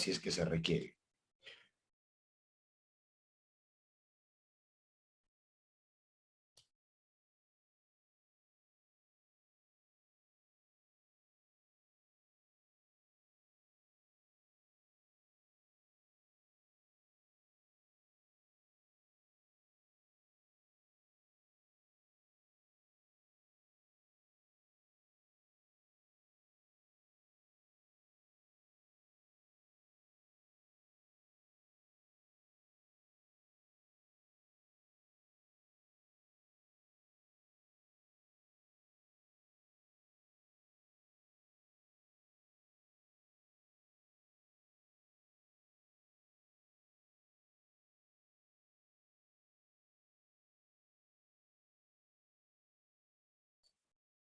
si es que se requiere.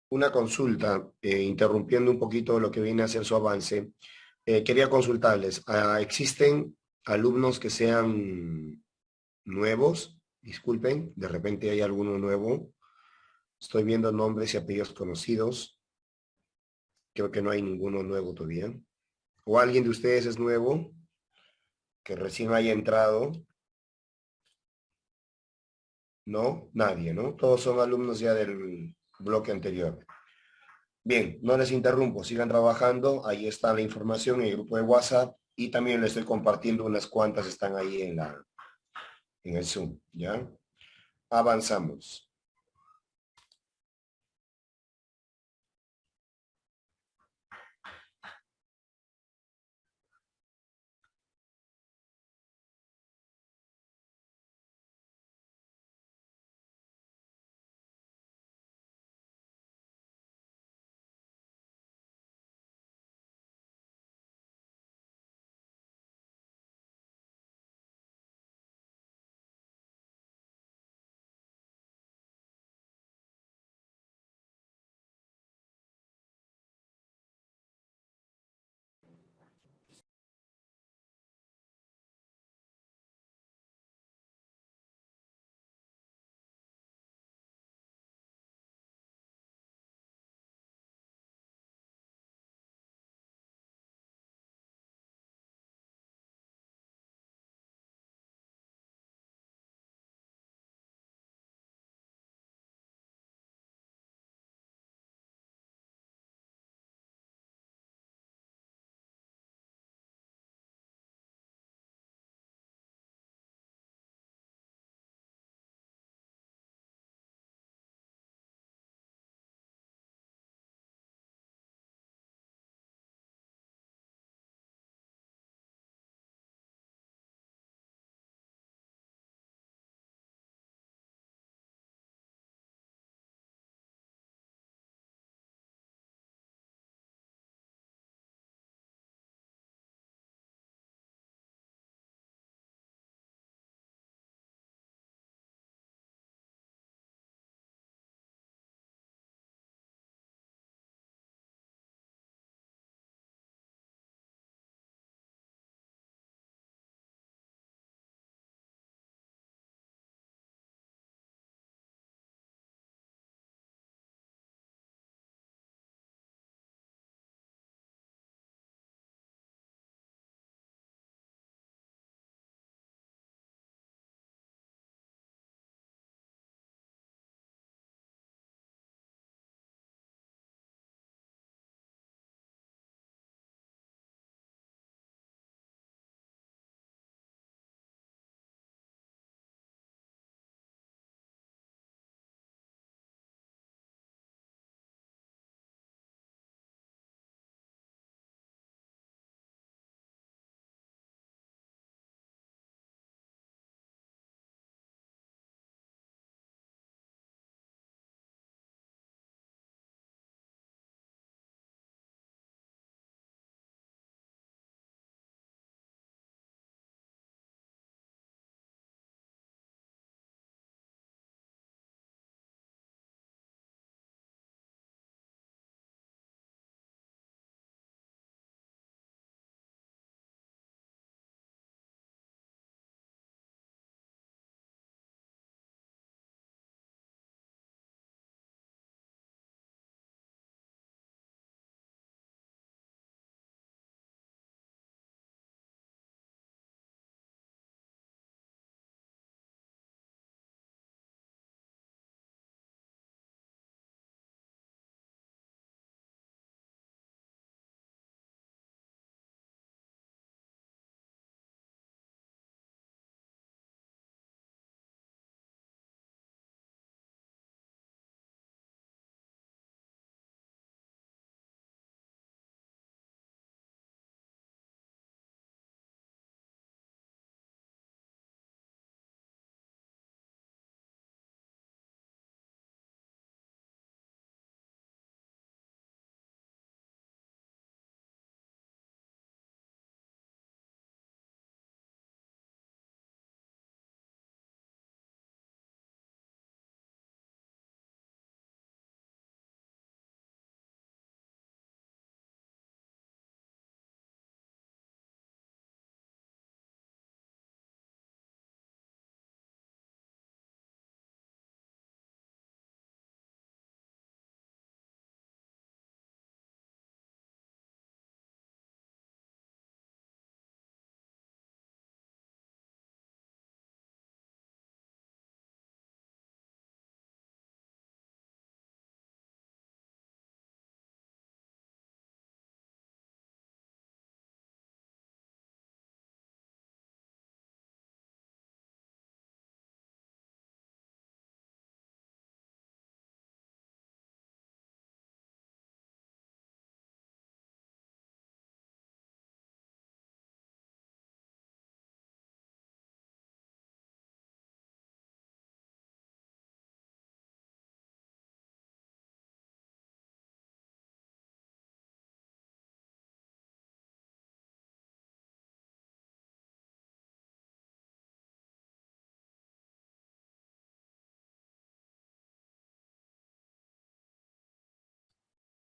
Una consulta, interrumpiendo un poquito lo que viene a ser su avance. Quería consultarles, ¿existen alumnos que sean nuevos? Disculpen, de repente hay alguno nuevo. Estoy viendo nombres y apellidos conocidos. Creo que no hay ninguno nuevo todavía. ¿O alguien de ustedes es nuevo que recién haya entrado? No, nadie, ¿no? Todos son alumnos ya del bloque anterior. Bien, no les interrumpo, sigan trabajando. Ahí está la información en el grupo de WhatsApp y también les estoy compartiendo unas cuantas, están ahí en el Zoom, ¿ya? Avanzamos.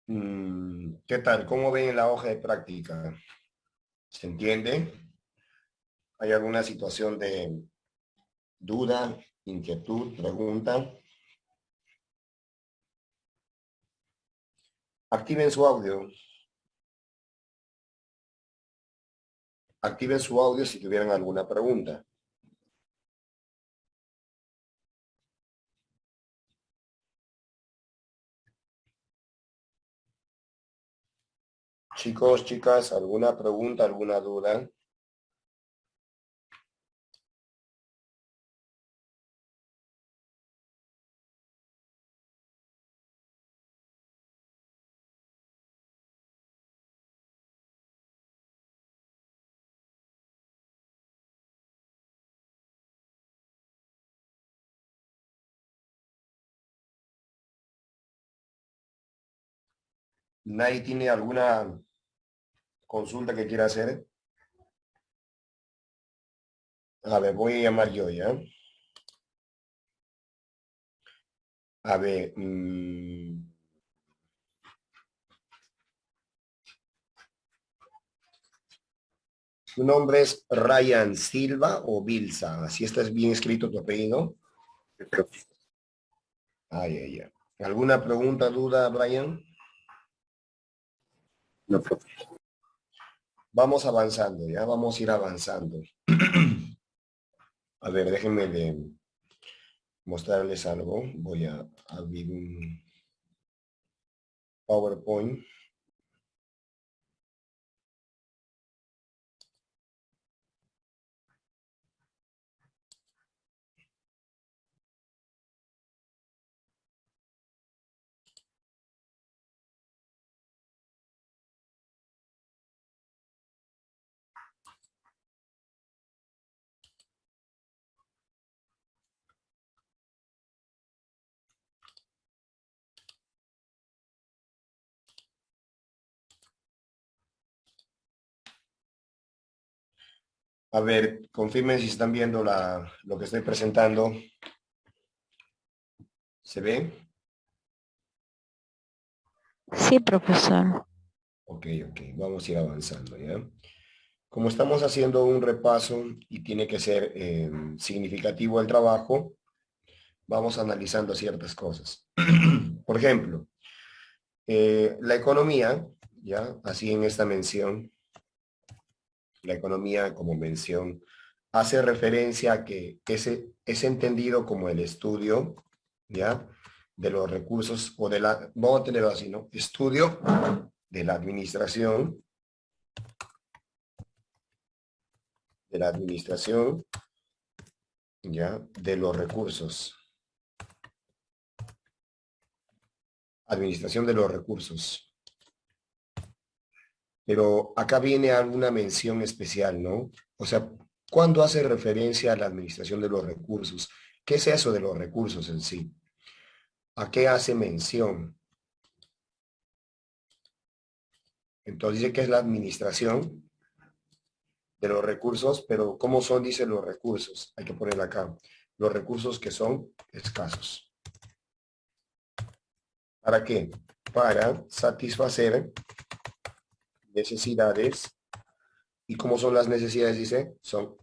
¿Qué tal? ¿Cómo ven en la hoja de práctica? ¿Se entiende? ¿Hay alguna situación de duda, inquietud, pregunta? Activen su audio. Activen su audio si tuvieran alguna pregunta. Chicos, chicas, ¿alguna pregunta, alguna duda? ¿Nadie tiene alguna consulta que quiera hacer? A ver, voy a llamar yo, ¿ya? A ver, ¿tu nombre es Ryan Silva o Bilsa? Así estás bien escrito tu apellido. Ay, ay, ay. ¿Alguna pregunta, duda, Brian? No, profe. Vamos avanzando, ya vamos a ir avanzando. A ver, déjenme mostrarles algo. Voy a abrir un PowerPoint. A ver, confirmen si están viendo lo que estoy presentando. ¿Se ve? Sí, profesor. Ok, ok. Vamos a ir avanzando, ¿ya? Como estamos haciendo un repaso y tiene que ser significativo el trabajo, vamos analizando ciertas cosas. Por ejemplo, la economía, ¿ya? Así en esta mención, la economía como mención hace referencia a que es entendido como el estudio, ¿ya? De los recursos o de la, vamos a tenerlo así, ¿no? Estudio de la administración, ¿ya? De los recursos. Administración de los recursos. Pero acá viene alguna mención especial, ¿no? O sea, ¿cuándo hace referencia a la administración de los recursos? ¿Qué es eso de los recursos en sí? ¿A qué hace mención? Entonces dice que es la administración de los recursos, pero ¿cómo son, dice, los recursos? Hay que poner acá. Los recursos que son escasos. ¿Para qué? Para satisfacer necesidades. ¿Y cómo son las necesidades? Dice, son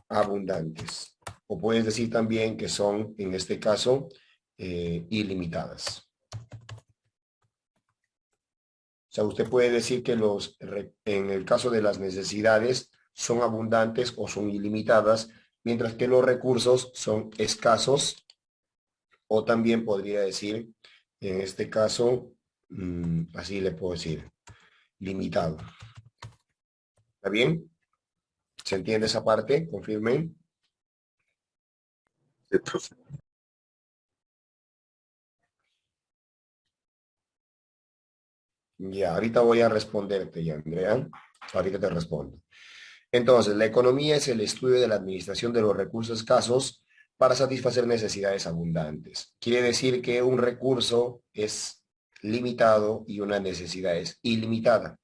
abundantes. O puedes decir también que son, en este caso, ilimitadas. O sea, usted puede decir que en el caso de las necesidades son abundantes o son ilimitadas, mientras que los recursos son escasos, o también podría decir, en este caso, así le puedo decir, limitado. ¿Está bien? ¿Se entiende esa parte? Confirmen. Sí, profe. Ya, ahorita voy a responderte ya, Andrea. Ahorita te respondo. Entonces, la economía es el estudio de la administración de los recursos escasos para satisfacer necesidades abundantes. Quiere decir que un recurso es limitado y una necesidad es ilimitada.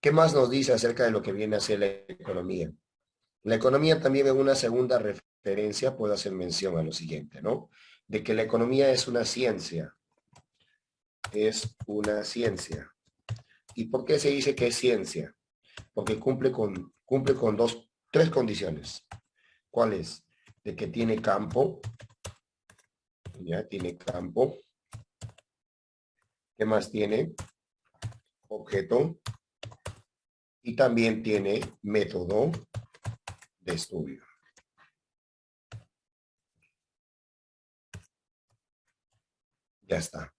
¿Qué más nos dice acerca de lo que viene a ser la economía? La economía también en una segunda referencia puede hacer mención a lo siguiente, ¿no? De que la economía es una ciencia. es una ciencia. ¿Y por qué se dice que es ciencia? Porque cumple con tres condiciones. ¿Cuál es? De que tiene campo, ya tiene campo. ¿Qué más tiene? Objeto. Y también tiene método de estudio. Ya está.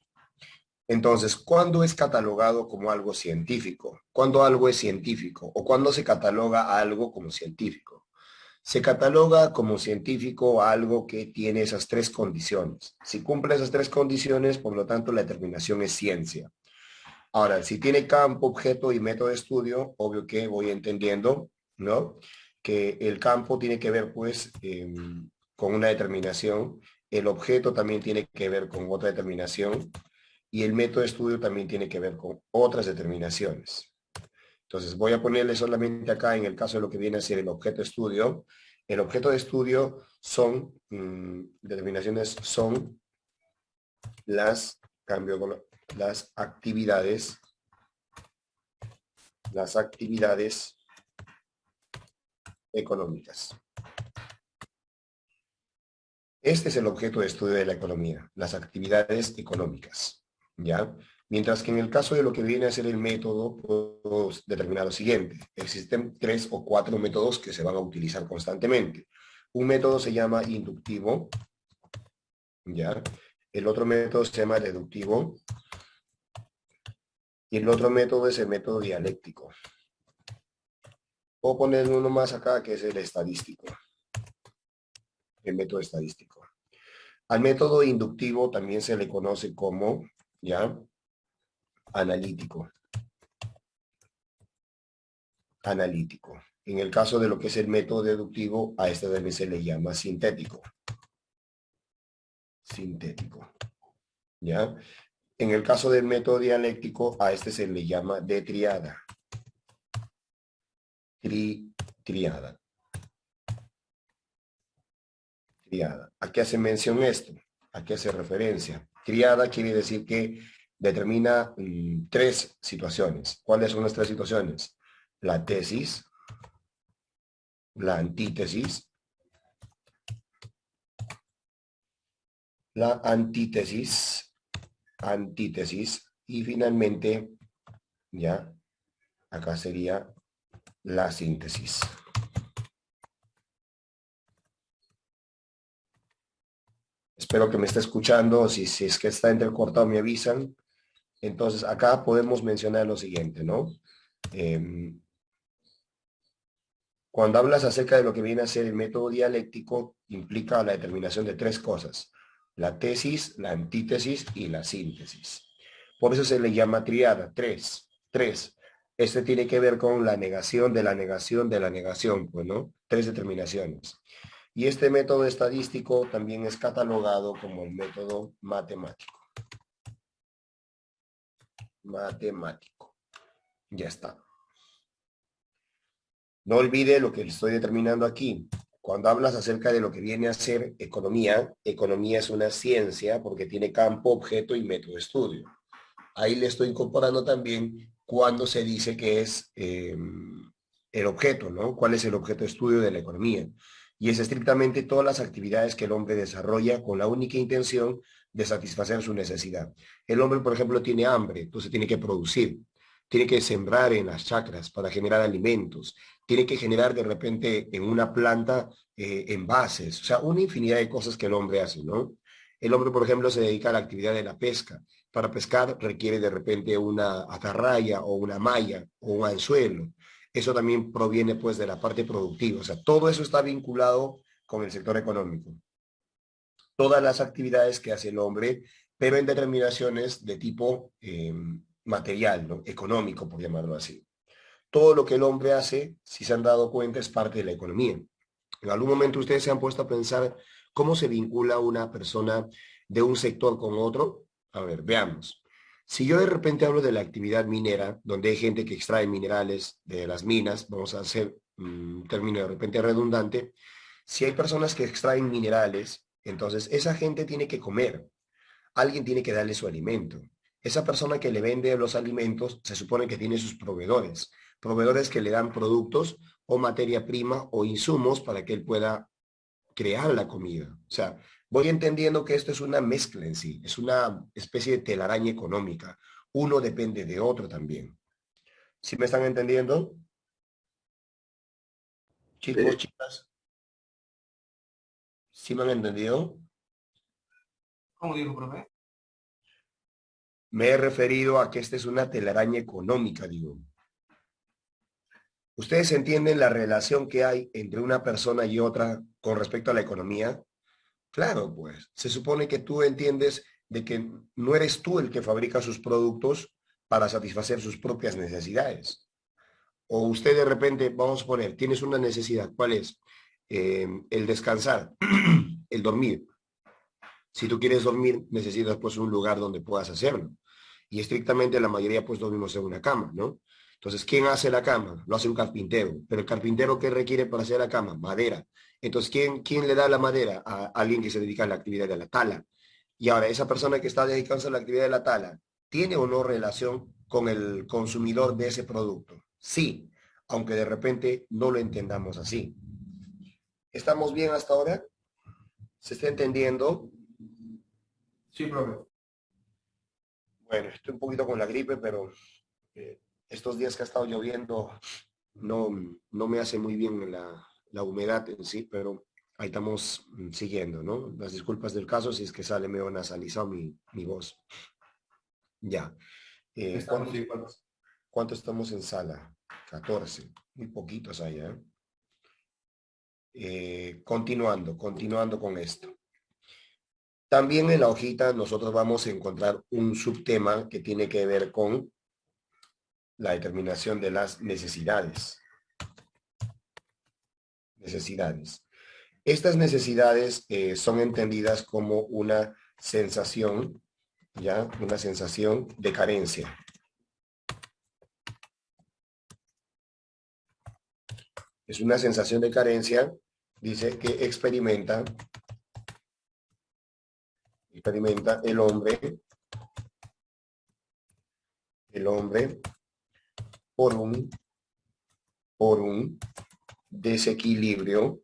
Entonces, ¿cuándo es catalogado como algo científico? ¿Cuándo algo es científico? ¿O cuándo se cataloga algo como científico? Se cataloga como científico algo que tiene esas tres condiciones. Si cumple esas tres condiciones, por lo tanto, la determinación es ciencia. Ahora, si tiene campo, objeto y método de estudio, obvio que voy entendiendo, ¿no? Que el campo tiene que ver, pues, con una determinación. El objeto también tiene que ver con otra determinación. Y el método de estudio también tiene que ver con otras determinaciones. Entonces, voy a ponerle solamente acá, en el caso de lo que viene a ser el objeto de estudio. El objeto de estudio son, determinaciones son las actividades económicas. Este es el objeto de estudio de la economía, las actividades económicas, ¿ya? Mientras que en el caso de lo que viene a ser el método, puedo determinar lo siguiente. Existen 3 o 4 métodos que se van a utilizar constantemente. Un método se llama inductivo, ¿ya? El otro método se llama deductivo. Y el otro método es el método dialéctico. Puedo poner uno más acá que es el estadístico. El método estadístico. Al método inductivo también se le conoce como, ¿ya? Analítico. Analítico. En el caso de lo que es el método deductivo, a este también se le llama sintético. Sintético. ¿Ya? En el caso del método dialéctico, a este se le llama de triada. Triada. Triada. ¿A qué hace mención esto? ¿A qué hace referencia? Triada quiere decir que determina 3 situaciones. ¿Cuáles son las 3 situaciones? La tesis, la antítesis, la antítesis y finalmente, ya, acá sería la síntesis. Espero que me esté escuchando. Si es que está entrecortado, me avisan. Entonces, acá podemos mencionar lo siguiente, ¿no? Cuando hablas acerca de lo que viene a ser el método dialéctico, implica la determinación de 3 cosas. La tesis, la antítesis y la síntesis. Por eso se le llama triada, 3. 3. Este tiene que ver con la negación de la negación de la negación, pues, ¿no? 3 determinaciones. Y este método estadístico también es catalogado como el método matemático. Matemático. Ya está. No olvide lo que estoy determinando aquí. Cuando hablas acerca de lo que viene a ser economía, economía es una ciencia porque tiene campo, objeto y método de estudio. Ahí le estoy incorporando también cuando se dice que es el objeto, ¿no? ¿Cuál es el objeto de estudio de la economía? Y es estrictamente todas las actividades que el hombre desarrolla con la única intención de satisfacer su necesidad. El hombre, por ejemplo, tiene hambre, entonces tiene que producir, tiene que sembrar en las chacras para generar alimentos, tiene que generar de repente en una planta envases, o sea, una infinidad de cosas que el hombre hace, ¿no? El hombre, por ejemplo, se dedica a la actividad de la pesca. Para pescar requiere de repente una atarraya o una malla o un anzuelo. Eso también proviene pues de la parte productiva. O sea, todo eso está vinculado con el sector económico. Todas las actividades que hace el hombre, pero en determinaciones de tipo material, ¿no? Económico, por llamarlo así. Todo lo que el hombre hace, si se han dado cuenta, es parte de la economía. En algún momento ustedes se han puesto a pensar cómo se vincula una persona de un sector con otro. A ver, veamos. Si yo de repente hablo de la actividad minera, donde hay gente que extrae minerales de las minas, vamos a hacer un término de repente redundante, si hay personas que extraen minerales, entonces esa gente tiene que comer, alguien tiene que darle su alimento. Esa persona que le vende los alimentos se supone que tiene sus proveedores, proveedores que le dan productos o materia prima o insumos para que él pueda crear la comida. O sea, voy entendiendo que esto es una mezcla en sí, es una especie de telaraña económica. Uno depende de otro también. ¿Sí me están entendiendo? Chicos, Sí. chicas, ¿sí me han entendido? ¿Cómo dijo, profe? Me he referido a que esta es una telaraña económica, digo. ¿Ustedes entienden la relación que hay entre una persona y otra con respecto a la economía? Claro, pues, se supone que tú entiendes de que no eres tú el que fabrica sus productos para satisfacer sus propias necesidades. O usted de repente, vamos a poner, tienes una necesidad, ¿cuál es? El descansar, el dormir. Si tú quieres dormir, necesitas pues un lugar donde puedas hacerlo. Y estrictamente la mayoría pues dormimos en una cama, ¿no? Entonces, ¿quién hace la cama? Lo hace un carpintero. Pero el carpintero, ¿qué requiere para hacer la cama? Madera. Entonces, ¿quién le da la madera? A alguien que se dedica a la actividad de la tala. Y ahora, esa persona que está dedicándose a la actividad de la tala, ¿tiene o no relación con el consumidor de ese producto? Sí, aunque de repente no lo entendamos así. ¿Estamos bien hasta ahora? ¿Se está entendiendo? Sí, profe. Bueno, estoy un poquito con la gripe, pero estos días que ha estado lloviendo no, no me hace muy bien la humedad en sí, pero ahí estamos siguiendo, ¿no? Las disculpas del caso si es que sale medio nasalizado mi voz. Ya. Estamos ¿Cuántos, iguales. cuántos estamos en sala? 14. Muy poquitos allá. Continuando con esto. También en la hojita nosotros vamos a encontrar un subtema que tiene que ver con la determinación de las necesidades. Necesidades. Estas necesidades son entendidas como una sensación, ¿ya? Una sensación de carencia. Es una sensación de carencia, dice, que experimenta el hombre por un desequilibrio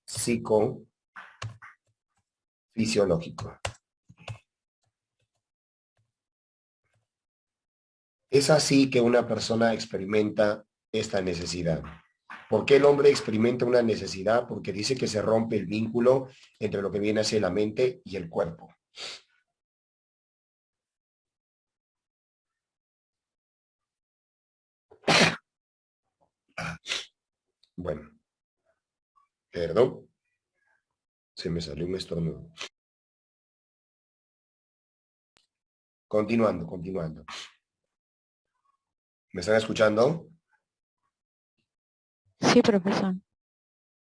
psicofisiológico. Es así que una persona experimenta esta necesidad. ¿Por qué el hombre experimenta una necesidad? Porque dice que se rompe el vínculo entre lo que viene hacia la mente y el cuerpo. Bueno, perdón, se me salió un estornudo. Continuando. ¿Me están escuchando? Sí, profesor.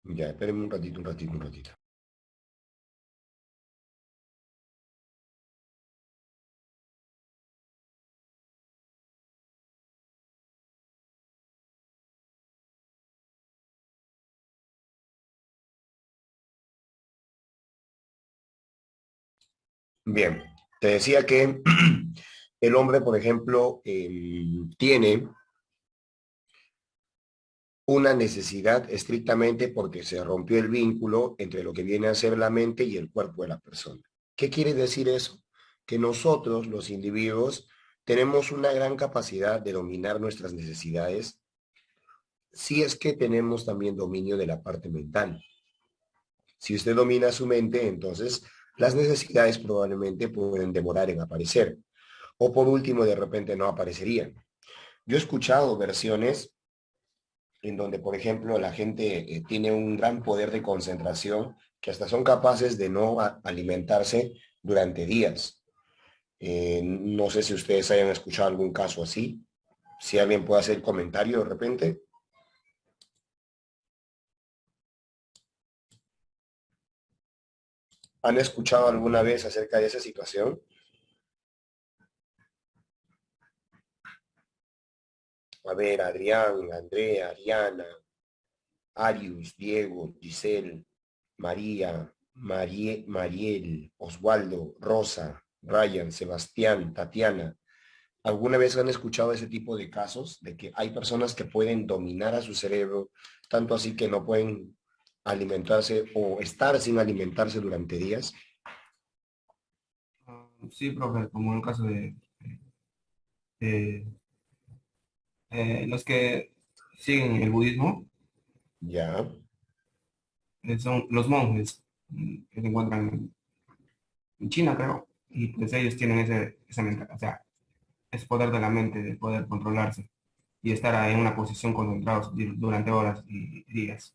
Ya, espérenme un ratito. Bien, te decía que el hombre, por ejemplo, tiene una necesidad estrictamente porque se rompió el vínculo entre lo que viene a ser la mente y el cuerpo de la persona. ¿Qué quiere decir eso? Que nosotros, los individuos, tenemos una gran capacidad de dominar nuestras necesidades si es que tenemos también dominio de la parte mental. Si usted domina su mente, entonces las necesidades probablemente pueden demorar en aparecer. O por último, de repente no aparecerían. Yo he escuchado versiones en donde, por ejemplo, la gente tiene un gran poder de concentración que hasta son capaces de no alimentarse durante días. No sé si ustedes hayan escuchado algún caso así. Si alguien puede hacer comentario de repente. ¿Han escuchado alguna vez acerca de esa situación? A ver, Adrián, Andrea, Ariana, Arius, Diego, Giselle. María, Mariel, Osvaldo, Rosa, Ryan, Sebastián, Tatiana. ¿Alguna vez han escuchado ese tipo de casos de que hay personas que pueden dominar a su cerebro, tanto así que no pueden alimentarse o estar sin alimentarse durante días? Sí, profe, como en el caso de, los que siguen el budismo, Ya, son los monjes que se encuentran en China, creo, y pues ellos tienen esa mentalidad, o sea, es poder de la mente, de poder controlarse y estar ahí en una posición concentrados durante horas y días.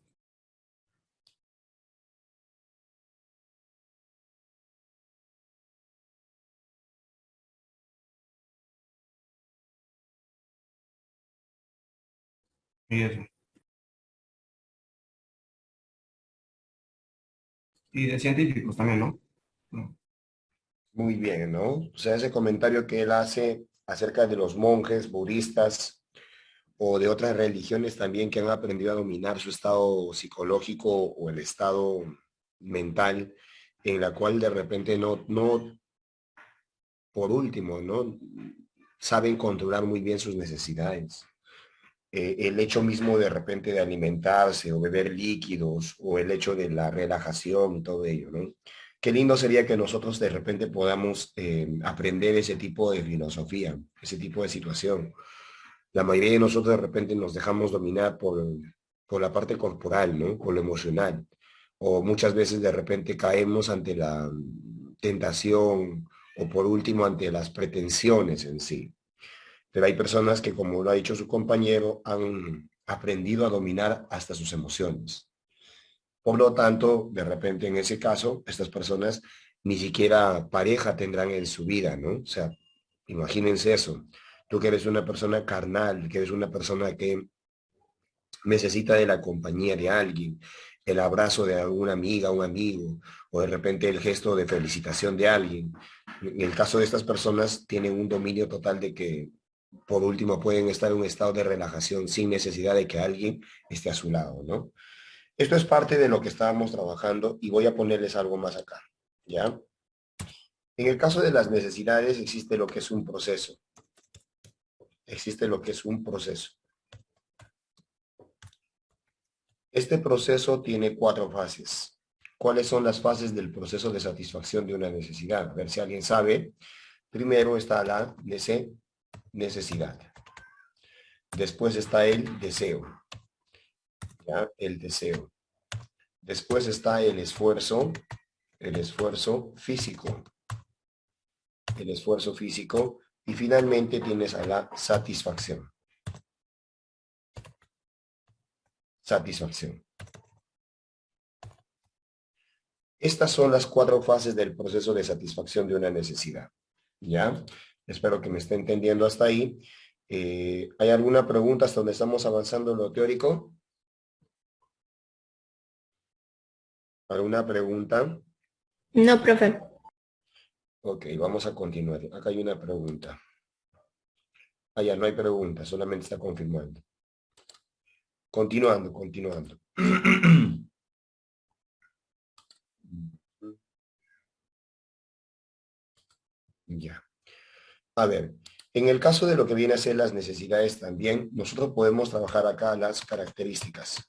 Y eso. Y de científicos también, ¿no? No. muy bien, ¿no? O sea, ese comentario que él hace acerca de los monjes budistas o de otras religiones también que han aprendido a dominar su estado psicológico o el estado mental, en la cual de repente no, por último, ¿no? Saben controlar muy bien sus necesidades. El hecho mismo de repente de alimentarse o beber líquidos o el hecho de la relajación y todo ello, ¿no? Qué lindo sería que nosotros de repente podamos aprender ese tipo de filosofía, ese tipo de situación. La mayoría de nosotros de repente nos dejamos dominar por la parte corporal, ¿no? Por lo emocional. O muchas veces de repente caemos ante la tentación o por último ante las pretensiones en sí. Pero hay personas que, como lo ha dicho su compañero, han aprendido a dominar hasta sus emociones. Por lo tanto, de repente en ese caso, estas personas ni siquiera pareja tendrán en su vida, ¿no? O sea, imagínense eso. Tú que eres una persona carnal, que eres una persona que necesita de la compañía de alguien, el abrazo de alguna amiga, un amigo, o de repente el gesto de felicitación de alguien. En el caso de estas personas, tienen un dominio total de que, por último, pueden estar en un estado de relajación sin necesidad de que alguien esté a su lado, ¿no? Esto es parte de lo que estábamos trabajando y voy a ponerles algo más acá, ¿ya? En el caso de las necesidades existe lo que es un proceso. Existe lo que es un proceso. Este proceso tiene 4 fases. ¿Cuáles son las fases del proceso de satisfacción de una necesidad? A ver si alguien sabe. Primero está la necesidad. Después está el deseo. ¿Ya? El deseo. Después está el esfuerzo físico. El esfuerzo físico. Y finalmente tienes a la satisfacción. Satisfacción. Estas son las 4 fases del proceso de satisfacción de una necesidad. ¿Ya? Espero que me esté entendiendo hasta ahí. ¿Hay alguna pregunta hasta donde estamos avanzando en lo teórico? ¿Alguna pregunta? No, profe. Ok, vamos a continuar. Acá hay una pregunta. Ah, ya no hay pregunta, solamente está confirmando. Continuando. Ya. A ver, en el caso de lo que viene a ser las necesidades también, nosotros podemos trabajar acá las características.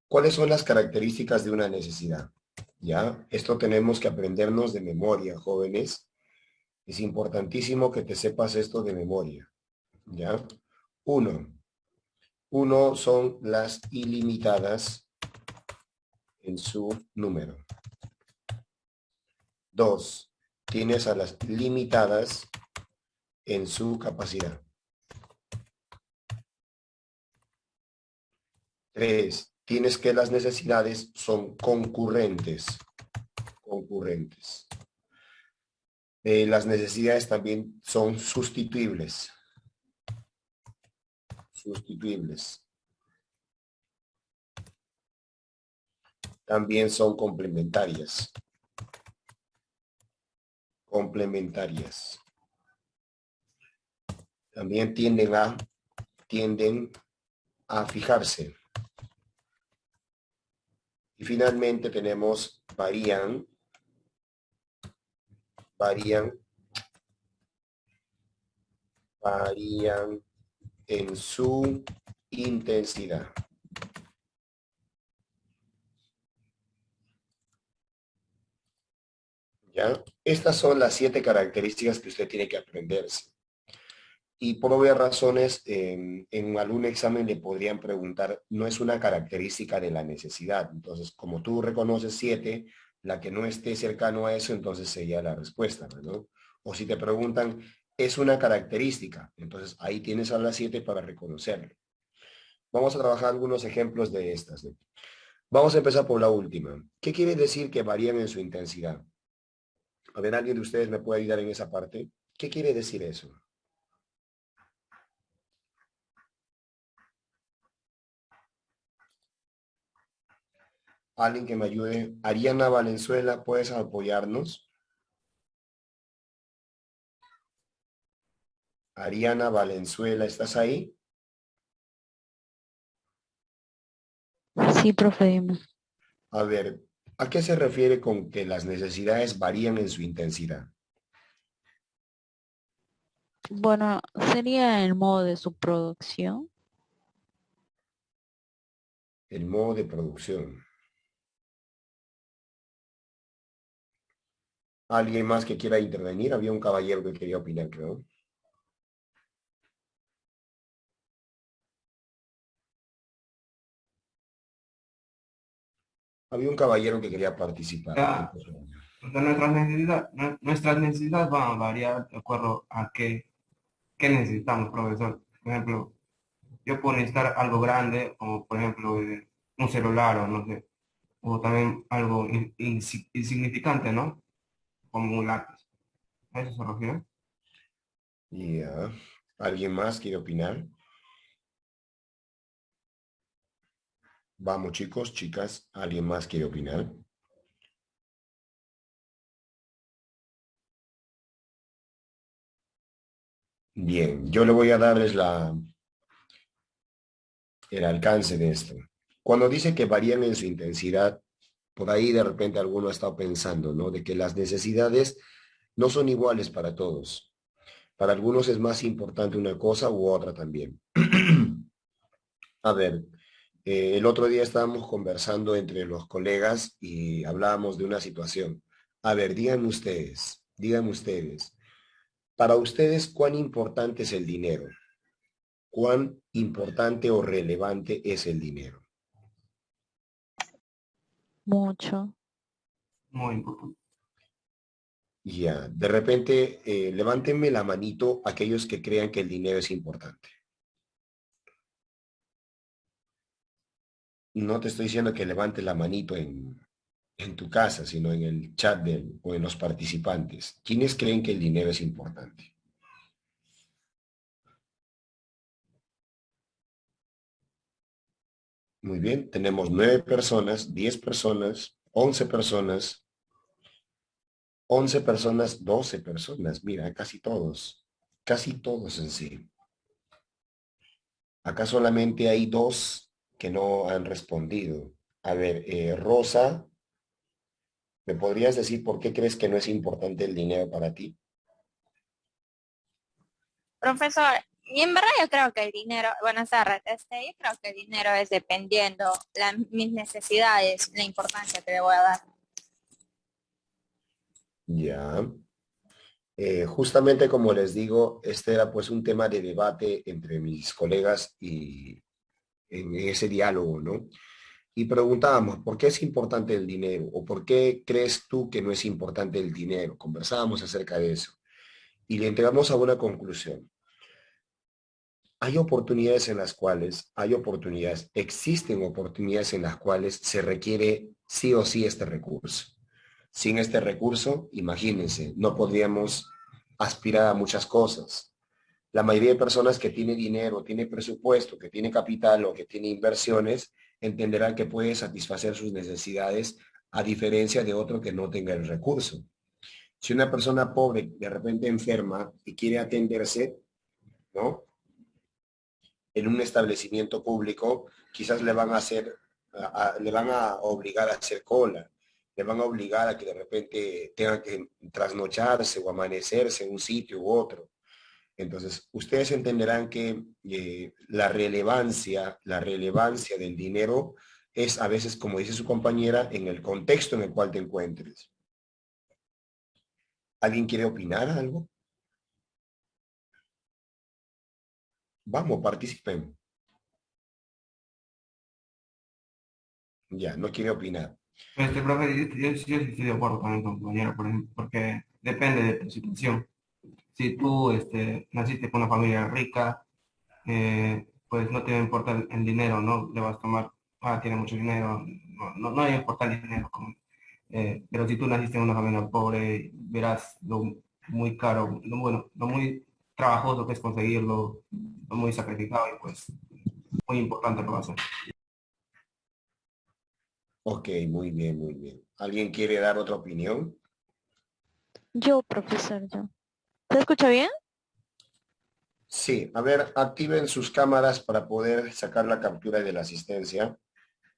¿Cuáles son las características de una necesidad? ¿Ya? Esto tenemos que aprendernos de memoria, jóvenes. Es importantísimo que te sepas esto de memoria. ¿Ya? Uno son las ilimitadas en su número. 2, tienes a las limitadas en su capacidad. 3, tienes que las necesidades son concurrentes. Las necesidades también son sustituibles. También son complementarias. También tienden a fijarse. Y finalmente tenemos varían en su intensidad. ¿Ya? Estas son las 7 características que usted tiene que aprenderse. Y por obvias razones, en algún examen le podrían preguntar, no es una característica de la necesidad. Entonces, como tú reconoces 7, la que no esté cercano a eso, entonces sería la respuesta, ¿no? O si te preguntan, es una característica, entonces ahí tienes a las 7 para reconocerlo. Vamos a trabajar algunos ejemplos de estas, ¿no? Vamos a empezar por la última. ¿Qué quiere decir que varían en su intensidad? A ver, ¿alguien de ustedes me puede ayudar en esa parte? ¿Qué quiere decir eso? Alguien que me ayude. Ariana Valenzuela, ¿puedes apoyarnos? Ariana Valenzuela, ¿estás ahí? Sí, profe, dime. A ver, ¿a qué se refiere con que las necesidades varían en su intensidad? Bueno, sería el modo de su producción. El modo de producción. ¿Alguien más que quiera intervenir? Había un caballero que quería opinar, creo. Había un caballero que quería participar. Ya, porque nuestras necesidades van a variar de acuerdo a qué necesitamos, profesor. Por ejemplo, yo puedo necesitar algo grande, como por ejemplo un celular o no sé, o también algo insignificante, ¿no? Como un lápiz. ¿A eso se refiere? Ya. ¿Alguien más quiere opinar? Vamos, chicos, chicas. ¿Alguien más quiere opinar? Bien, yo le voy a darles el alcance de esto. Cuando dice que varían en su intensidad, por ahí de repente alguno ha estado pensando, ¿no? De que las necesidades no son iguales para todos. Para algunos es más importante una cosa u otra también. A ver, el otro día estábamos conversando entre los colegas y hablábamos de una situación. A ver, díganme ustedes, para ustedes, ¿cuán importante es el dinero? ¿Cuán importante o relevante es el dinero? Mucho. Muy importante. Ya, de repente, levántenme la manito aquellos que crean que el dinero es importante. No te estoy diciendo que levantes la manito en tu casa, sino en el chat o en los participantes. ¿Quiénes creen que el dinero es importante? Muy bien, tenemos 9 personas, 10 personas, 11 personas, 11 personas, 12 personas. Mira, casi todos en sí. Acá solamente hay 2 que no han respondido. A ver, Rosa, ¿me podrías decir por qué crees que no es importante el dinero para ti? Profesor, y en verdad yo creo que el dinero, buenas tardes, yo creo que el dinero es dependiendo mis necesidades, la importancia que le voy a dar. Ya. Justamente como les digo, este era pues un tema de debate entre mis colegas y en ese diálogo, ¿no? Y preguntábamos, ¿por qué es importante el dinero? ¿O por qué crees tú que no es importante el dinero? Conversábamos acerca de eso. Y le entregamos a una conclusión. Existen oportunidades en las cuales se requiere sí o sí este recurso. Sin este recurso, imagínense, no podríamos aspirar a muchas cosas. La mayoría de personas que tiene dinero, tiene presupuesto, que tiene capital o que tiene inversiones, entenderán que puede satisfacer sus necesidades a diferencia de otro que no tenga el recurso. Si una persona pobre de repente enferma y quiere atenderse, ¿no? En un establecimiento público, quizás le van a hacer le van a obligar a hacer cola, le van a obligar a que de repente tengan que trasnocharse o amanecerse en un sitio u otro. Entonces, ustedes entenderán que la relevancia del dinero es a veces, como dice su compañera, en el contexto en el cual te encuentres. ¿Alguien quiere opinar algo? Vamos, participen. Ya, no quiere opinar. Profe, yo sí estoy de acuerdo con mi compañero, por ejemplo, porque depende de tu situación. Si tú naciste con una familia rica, pues no te va a importar el dinero, ¿no? Le vas a tomar, tiene mucho dinero, no le importa el dinero. Pero si tú naciste en una familia pobre, verás lo muy caro, bueno, lo muy trabajoso que es conseguirlo, lo muy sacrificado y pues muy importante lo va a ser. Ok, muy bien, muy bien. ¿Alguien quiere dar otra opinión? Yo, profesor, yo. ¿Se escucha bien? Sí, a ver, activen sus cámaras para poder sacar la captura de la asistencia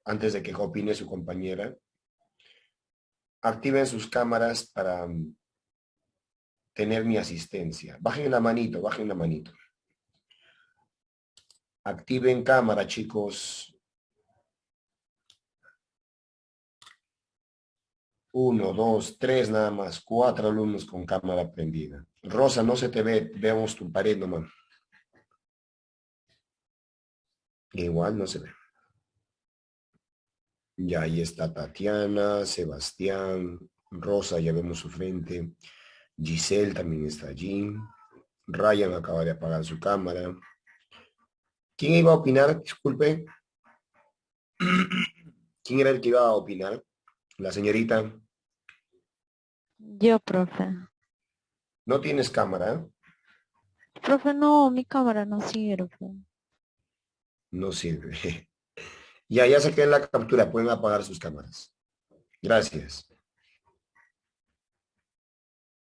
antes de que opine su compañera. Activen sus cámaras para tener mi asistencia. Bajen la manito, bajen la manito. Activen cámara, chicos. 1, 2, 3, nada más. 4 alumnos con cámara prendida. Rosa, no se te ve. Veamos tu pared nomás. Igual no se ve. Ya ahí está Tatiana, Sebastián, Rosa, ya vemos su frente. Giselle también está allí. Ryan acaba de apagar su cámara. ¿Quién iba a opinar? Disculpe. ¿Quién era el que iba a opinar? La señorita. Yo, profe. No tienes cámara. Profe, no, mi cámara no sirve. No sirve. Ya saqué la captura. Pueden apagar sus cámaras. Gracias.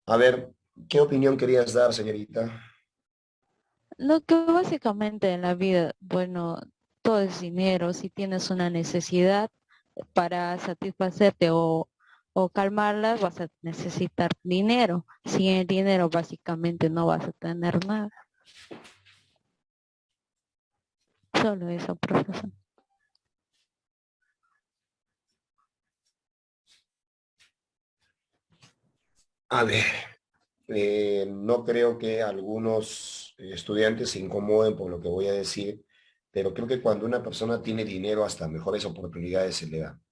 A ver, ¿qué opinión querías dar, señorita? Lo que básicamente en la vida, bueno, todo es dinero. Si tienes una necesidad para satisfacerte o calmarla, vas a necesitar dinero. Sin el dinero, básicamente no vas a tener nada. Solo eso, profesor. A ver, no creo que algunos estudiantes se incomoden por lo que voy a decir, pero creo que cuando una persona tiene dinero, hasta mejores oportunidades se le dan.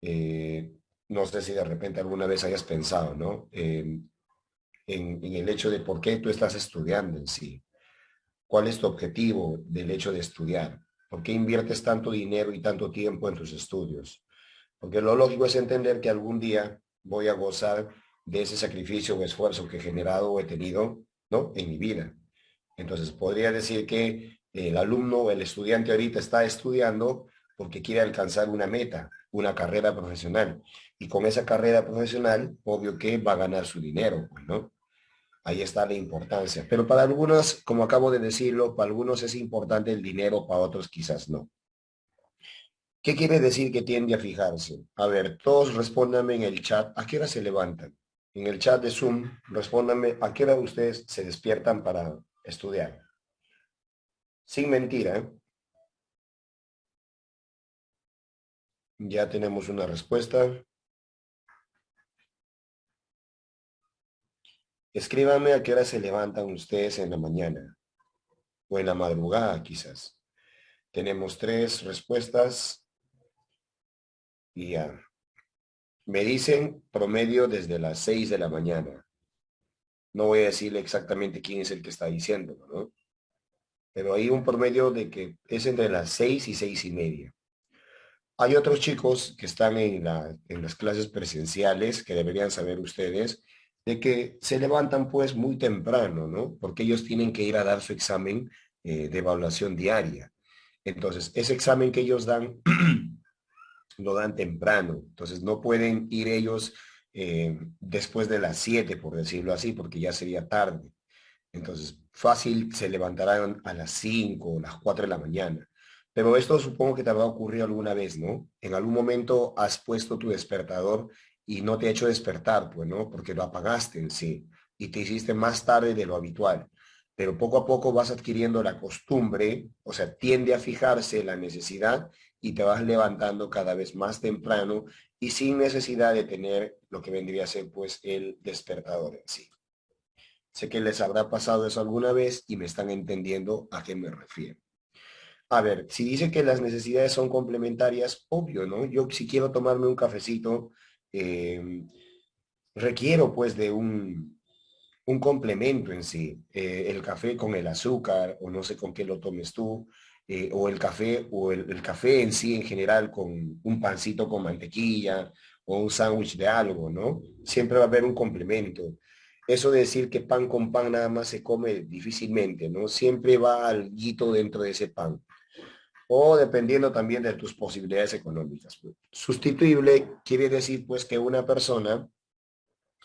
Eh, no sé si de repente alguna vez hayas pensado, ¿no? En el hecho de por qué tú estás estudiando en sí. ¿Cuál es tu objetivo del hecho de estudiar? ¿Por qué inviertes tanto dinero y tanto tiempo en tus estudios? Porque lo lógico es entender que algún día voy a gozar de ese sacrificio o esfuerzo que he generado o he tenido, ¿no? En mi vida. Entonces, podría decir que el alumno o el estudiante ahorita está estudiando porque quiere alcanzar una meta, una carrera profesional. Y con esa carrera profesional, obvio que va a ganar su dinero, pues, ¿no? Ahí está la importancia. Pero para algunos, como acabo de decirlo, para algunos es importante el dinero, para otros quizás no. ¿Qué quiere decir que tiende a fijarse? A ver, todos respóndanme en el chat. ¿A qué hora se levantan? En el chat de Zoom, respóndanme a qué hora ustedes se despiertan para estudiar. Sin mentira, ¿eh? Ya tenemos una respuesta. Escríbanme a qué hora se levantan ustedes en la mañana o en la madrugada quizás. Tenemos 3 respuestas y ya. Me dicen promedio desde las 6 de la mañana. No voy a decirle exactamente quién es el que está diciéndolo, ¿no? Pero hay un promedio de que es entre las 6 y 6:30. Hay otros chicos que están en las clases presenciales, que deberían saber ustedes, de que se levantan pues muy temprano, ¿no? Porque ellos tienen que ir a dar su examen de evaluación diaria. Entonces, ese examen que ellos dan, lo dan temprano. Entonces, no pueden ir ellos después de las 7, por decirlo así, porque ya sería tarde. Entonces, fácil se levantarán a las 5 o las 4 de la mañana. Pero esto supongo que te habrá ocurrido alguna vez, ¿no? En algún momento has puesto tu despertador y no te ha hecho despertar, pues, ¿no? Porque lo apagaste en sí y te hiciste más tarde de lo habitual. Pero poco a poco vas adquiriendo la costumbre, o sea, tiende a fijarse la necesidad y te vas levantando cada vez más temprano y sin necesidad de tener lo que vendría a ser, pues, el despertador en sí. Sé que les habrá pasado eso alguna vez y me están entendiendo a qué me refiero. A ver, si dice que las necesidades son complementarias, obvio, ¿no? Yo si quiero tomarme un cafecito, eh, requiero pues de un complemento en sí. El café con el azúcar, o no sé con qué lo tomes tú, o el café, o el café en sí en general con un pancito con mantequilla, o un sándwich de algo, ¿no? Siempre va a haber un complemento. Eso de decir que pan con pan nada más se come difícilmente, ¿no? Siempre va alguito dentro de ese pan o dependiendo también de tus posibilidades económicas. Sustituible quiere decir pues que una persona,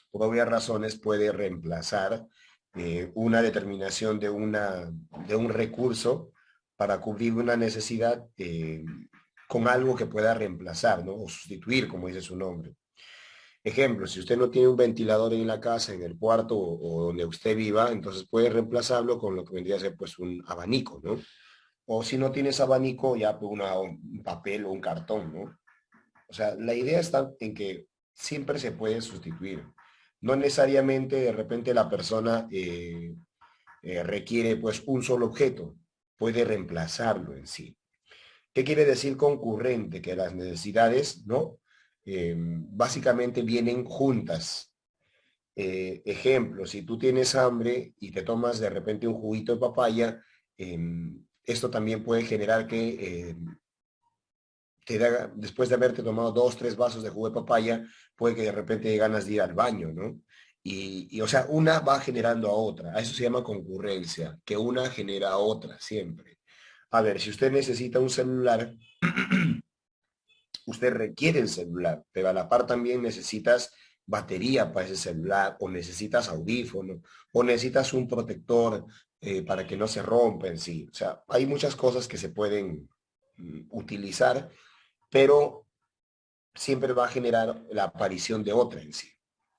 por obvias razones, puede reemplazar una determinación de un recurso para cubrir una necesidad con algo que pueda reemplazar, ¿no? O sustituir, como dice su nombre. Ejemplo, si usted no tiene un ventilador en la casa, en el cuarto o donde usted viva, entonces puede reemplazarlo con lo que vendría a ser pues un abanico, ¿no? O si no tienes abanico, ya pues un papel o un cartón, ¿no? O sea, la idea está en que siempre se puede sustituir. No necesariamente de repente la persona requiere pues un solo objeto, puede reemplazarlo en sí. ¿Qué quiere decir concurrente? Que las necesidades, ¿no? Básicamente vienen juntas. Ejemplo, si tú tienes hambre y te tomas de repente un juguito de papaya, esto también puede generar que te da, después de haberte tomado 2, 3 vasos de jugo de papaya, puede que de repente haya ganas de ir al baño, ¿no? O sea, una va generando a otra. A eso se llama concurrencia, que una genera a otra siempre. A ver, si usted necesita un celular, usted requiere el celular, pero a la par también necesitas batería para ese celular, o necesitas audífono, o necesitas un protector para que no se rompa en sí. O sea, hay muchas cosas que se pueden utilizar, pero siempre va a generar la aparición de otra en sí.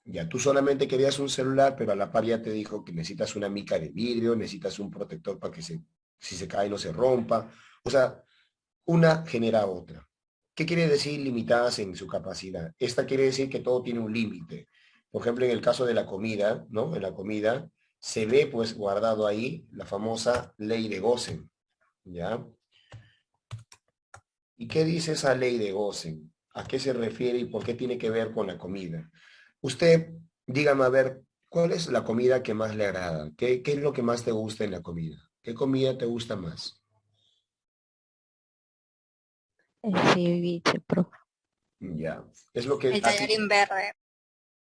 Ya tú solamente querías un celular, pero a la par ya te dijo que necesitas una mica de vidrio, necesitas un protector para que si se cae no se rompa. O sea, una genera otra. ¿Qué quiere decir limitadas en su capacidad? Esta quiere decir que todo tiene un límite. Por ejemplo, en el caso de la comida, ¿no? En la comida se ve pues guardado ahí la famosa ley de Gosen, ¿ya? ¿Y qué dice esa ley de Gosen? ¿A qué se refiere y por qué tiene que ver con la comida? Usted, dígame a ver, ¿cuál es la comida que más le agrada? ¿Qué es lo que más te gusta en la comida? ¿Qué comida te gusta más? El ceviche, profe. Ya, es lo que El a ti, tallarín verde.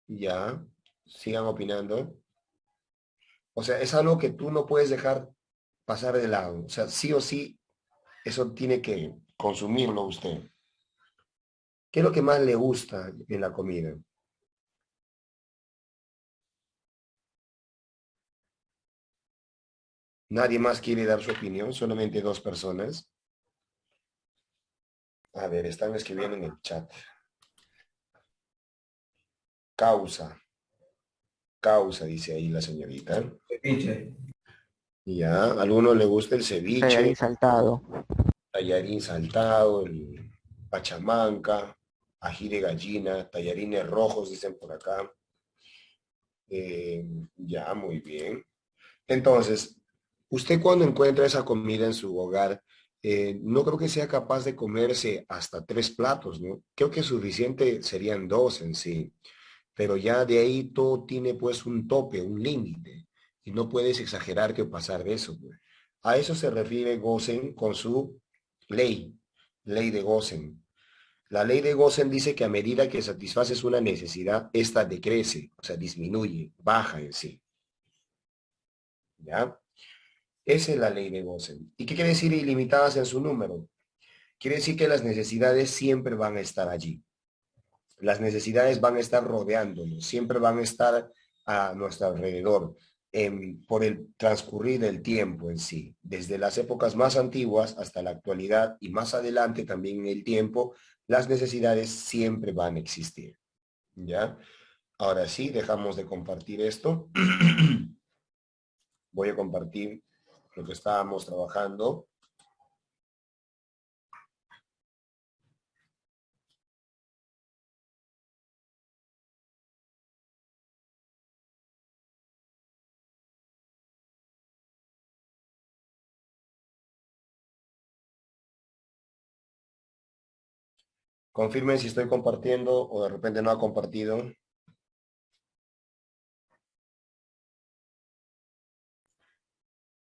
ya, sigan opinando. O sea, es algo que tú no puedes dejar pasar de lado. O sea, sí o sí, eso tiene que consumirlo usted. ¿Qué es lo que más le gusta en la comida? Nadie más quiere dar su opinión, solamente 2 personas. A ver, están escribiendo en el chat. Causa, causa, dice ahí la señorita. Ceviche. Ya, a algunos le gusta el ceviche, Tallarín saltado. tallarín saltado, el pachamanca, ají de gallina, tallarines rojos, dicen por acá. Ya, muy bien. Entonces, usted cuando encuentra esa comida en su hogar, no creo que sea capaz de comerse hasta 3 platos, ¿no? Creo que suficiente serían 2 en sí, pero ya de ahí todo tiene pues un tope, un límite, y no puedes exagerar que pasar de eso, pues. A eso se refiere Gosen con su ley, ley de Gosen. La ley de Gosen dice que a medida que satisfaces una necesidad, esta decrece, o sea, disminuye, baja en sí, ¿ya? Esa es la ley de Gosen. ¿Y qué quiere decir ilimitadas en su número? Quiere decir que las necesidades siempre van a estar allí. Las necesidades van a estar rodeándonos, siempre van a estar a nuestro alrededor. por el transcurrir del tiempo en sí, desde las épocas más antiguas hasta la actualidad y más adelante también en el tiempo, las necesidades siempre van a existir. ¿Ya? Ahora sí, dejamos de compartir esto. Voy a compartir lo que estábamos trabajando. Confirmen si estoy compartiendo o de repente no ha compartido.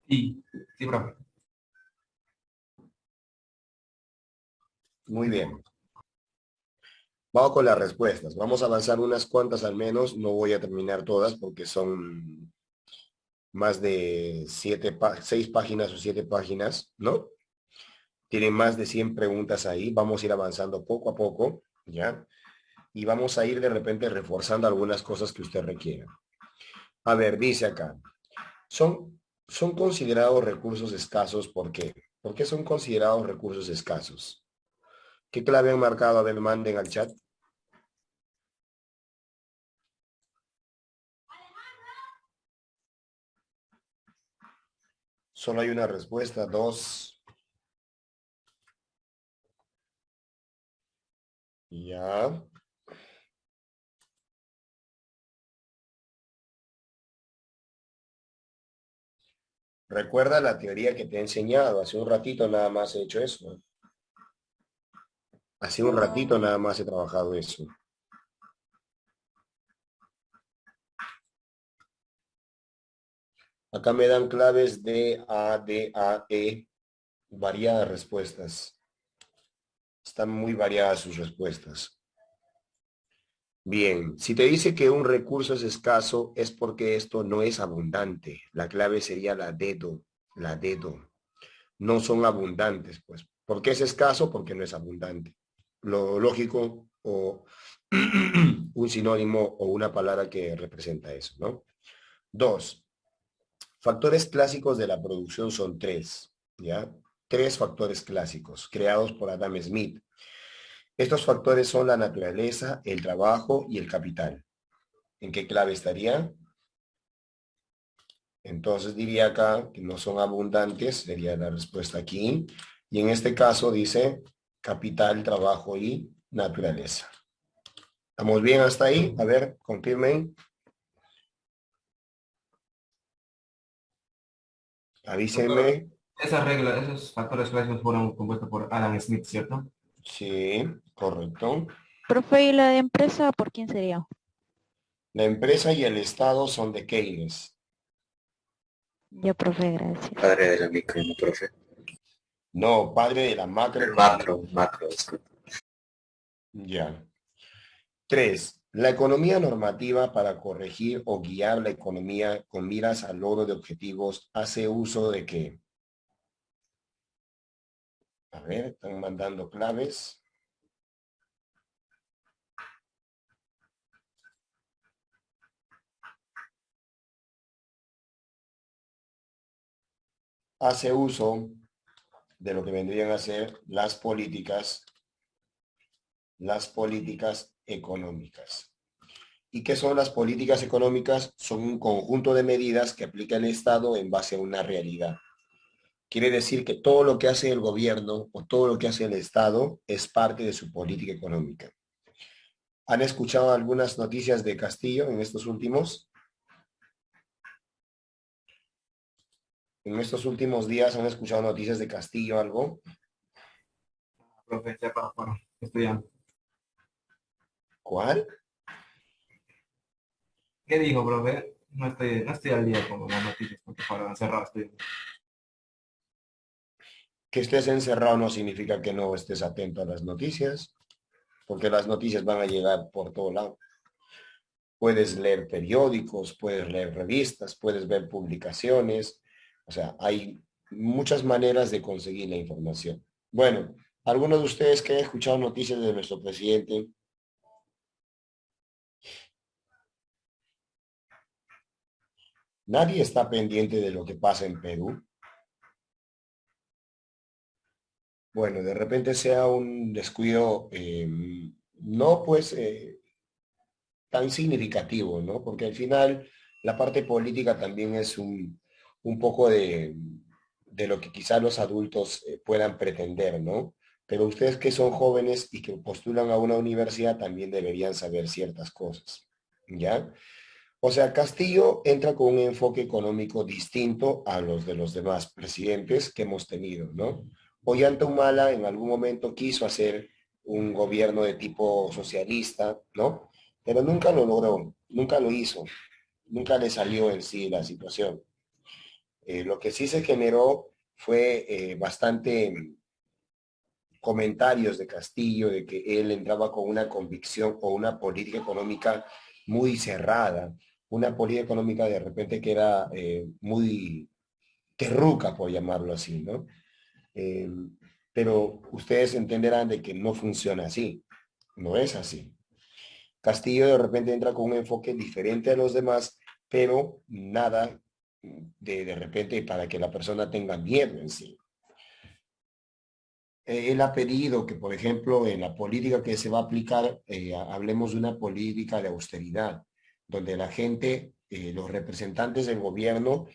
Sí, sí, profe. Muy bien. Vamos con las respuestas. Vamos a avanzar unas cuantas al menos. No voy a terminar todas porque son más de 6 páginas o 7 páginas, ¿no? Tienen más de 100 preguntas ahí. Vamos a ir avanzando poco a poco, ¿ya? Y vamos a ir de repente reforzando algunas cosas que usted requiera. A ver, dice acá. Son considerados recursos escasos, ¿por qué? ¿Por qué son considerados recursos escasos? ¿Qué clave han marcado? A ver, manden al chat. Solo hay una respuesta, 2. Ya. Recuerda la teoría que te he enseñado. Hace un ratito nada más he hecho eso, ¿eh? Hace un ratito nada más he trabajado eso. Acá me dan claves D, A, D, A, E. Variadas respuestas. Están muy variadas sus respuestas. Bien, si te dice que un recurso es escaso, es porque esto no es abundante. La clave sería la dedo, la dedo. No son abundantes, pues. ¿Por qué es escaso? Porque no es abundante. Lo lógico o un sinónimo o una palabra que representa eso, ¿no? 2. Factores clásicos de la producción son 3, ¿ya? 3 factores clásicos creados por Adam Smith. Estos factores son la naturaleza, el trabajo y el capital. ¿En qué clave estaría? Entonces diría acá que no son abundantes, sería la respuesta aquí. Y en este caso dice capital, trabajo y naturaleza. ¿Estamos bien hasta ahí? A ver, confirmen. Doctor, Avísenme. esa regla, esos factores clásicos fueron compuestos por Adam Smith, ¿cierto? Sí, correcto. Profe, ¿y la de empresa por quién sería? La empresa y el Estado son de Keynes. Ya, profe, gracias. Padre de la micro, no, profe. No, padre de la El macroeconomía. macro, disculpe. Ya. 3. La economía normativa para corregir o guiar la economía con miras al logro de objetivos hace uso de qué? A ver, están mandando claves. Hace uso de lo que vendrían a ser las políticas económicas. ¿Y qué son las políticas económicas? Son un conjunto de medidas que aplica el Estado en base a una realidad. Quiere decir que todo lo que hace el gobierno o todo lo que hace el Estado es parte de su política económica. ¿Han escuchado algunas noticias de Castillo en estos últimos? En estos últimos días han escuchado noticias de Castillo algo. Profe, ya para estudiando. ¿Cuál? ¿Qué dijo, profe? No estoy al día con las noticias porque para encerrado estoy. Que estés encerrado no significa que no estés atento a las noticias, porque las noticias van a llegar por todo lado. Puedes leer periódicos, puedes leer revistas, puedes ver publicaciones. O sea, hay muchas maneras de conseguir la información. Bueno, algunos de ustedes que han escuchado noticias de nuestro presidente, Nadie está pendiente de lo que pasa en Perú. Bueno, de repente sea un descuido, no pues tan significativo, ¿no? Porque al final la parte política también es un poco de lo que quizás los adultos puedan pretender, ¿no? Pero ustedes que son jóvenes y que postulan a una universidad también deberían saber ciertas cosas, ¿ya? O sea, Castillo entra con un enfoque económico distinto a los de los demás presidentes que hemos tenido, ¿no? Ollanta Humala en algún momento quiso hacer un gobierno de tipo socialista, ¿no? Pero nunca lo logró, nunca lo hizo, nunca le salió en sí la situación. Lo que sí se generó fue bastante comentarios de Castillo de que él entraba con una convicción o una política económica muy cerrada, una política económica de repente que era muy terruca, por llamarlo así, ¿no? Eh, pero ustedes entenderán de que no funciona así, no es así. Castillo de repente entra con un enfoque diferente a los demás, pero nada de repente para que la persona tenga miedo en sí. Él ha pedido que, por ejemplo, en la política que se va a aplicar, hablemos de una política de austeridad, donde la gente, los representantes del gobierno,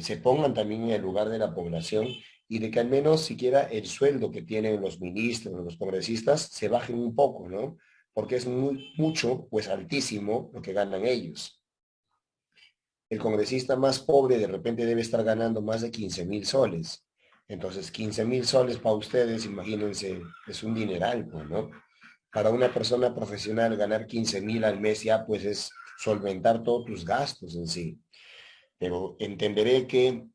se pongan también en el lugar de la población y de que al menos siquiera el sueldo que tienen los ministros, los congresistas, se bajen un poco, ¿no? Porque es mucho, pues altísimo lo que ganan ellos. El congresista más pobre de repente debe estar ganando más de 15,000 soles. Entonces, 15,000 soles para ustedes, imagínense, es un dineral, pues, ¿no? Para una persona profesional ganar 15,000 al mes ya, pues es solventar todos tus gastos en sí. Pero entenderé que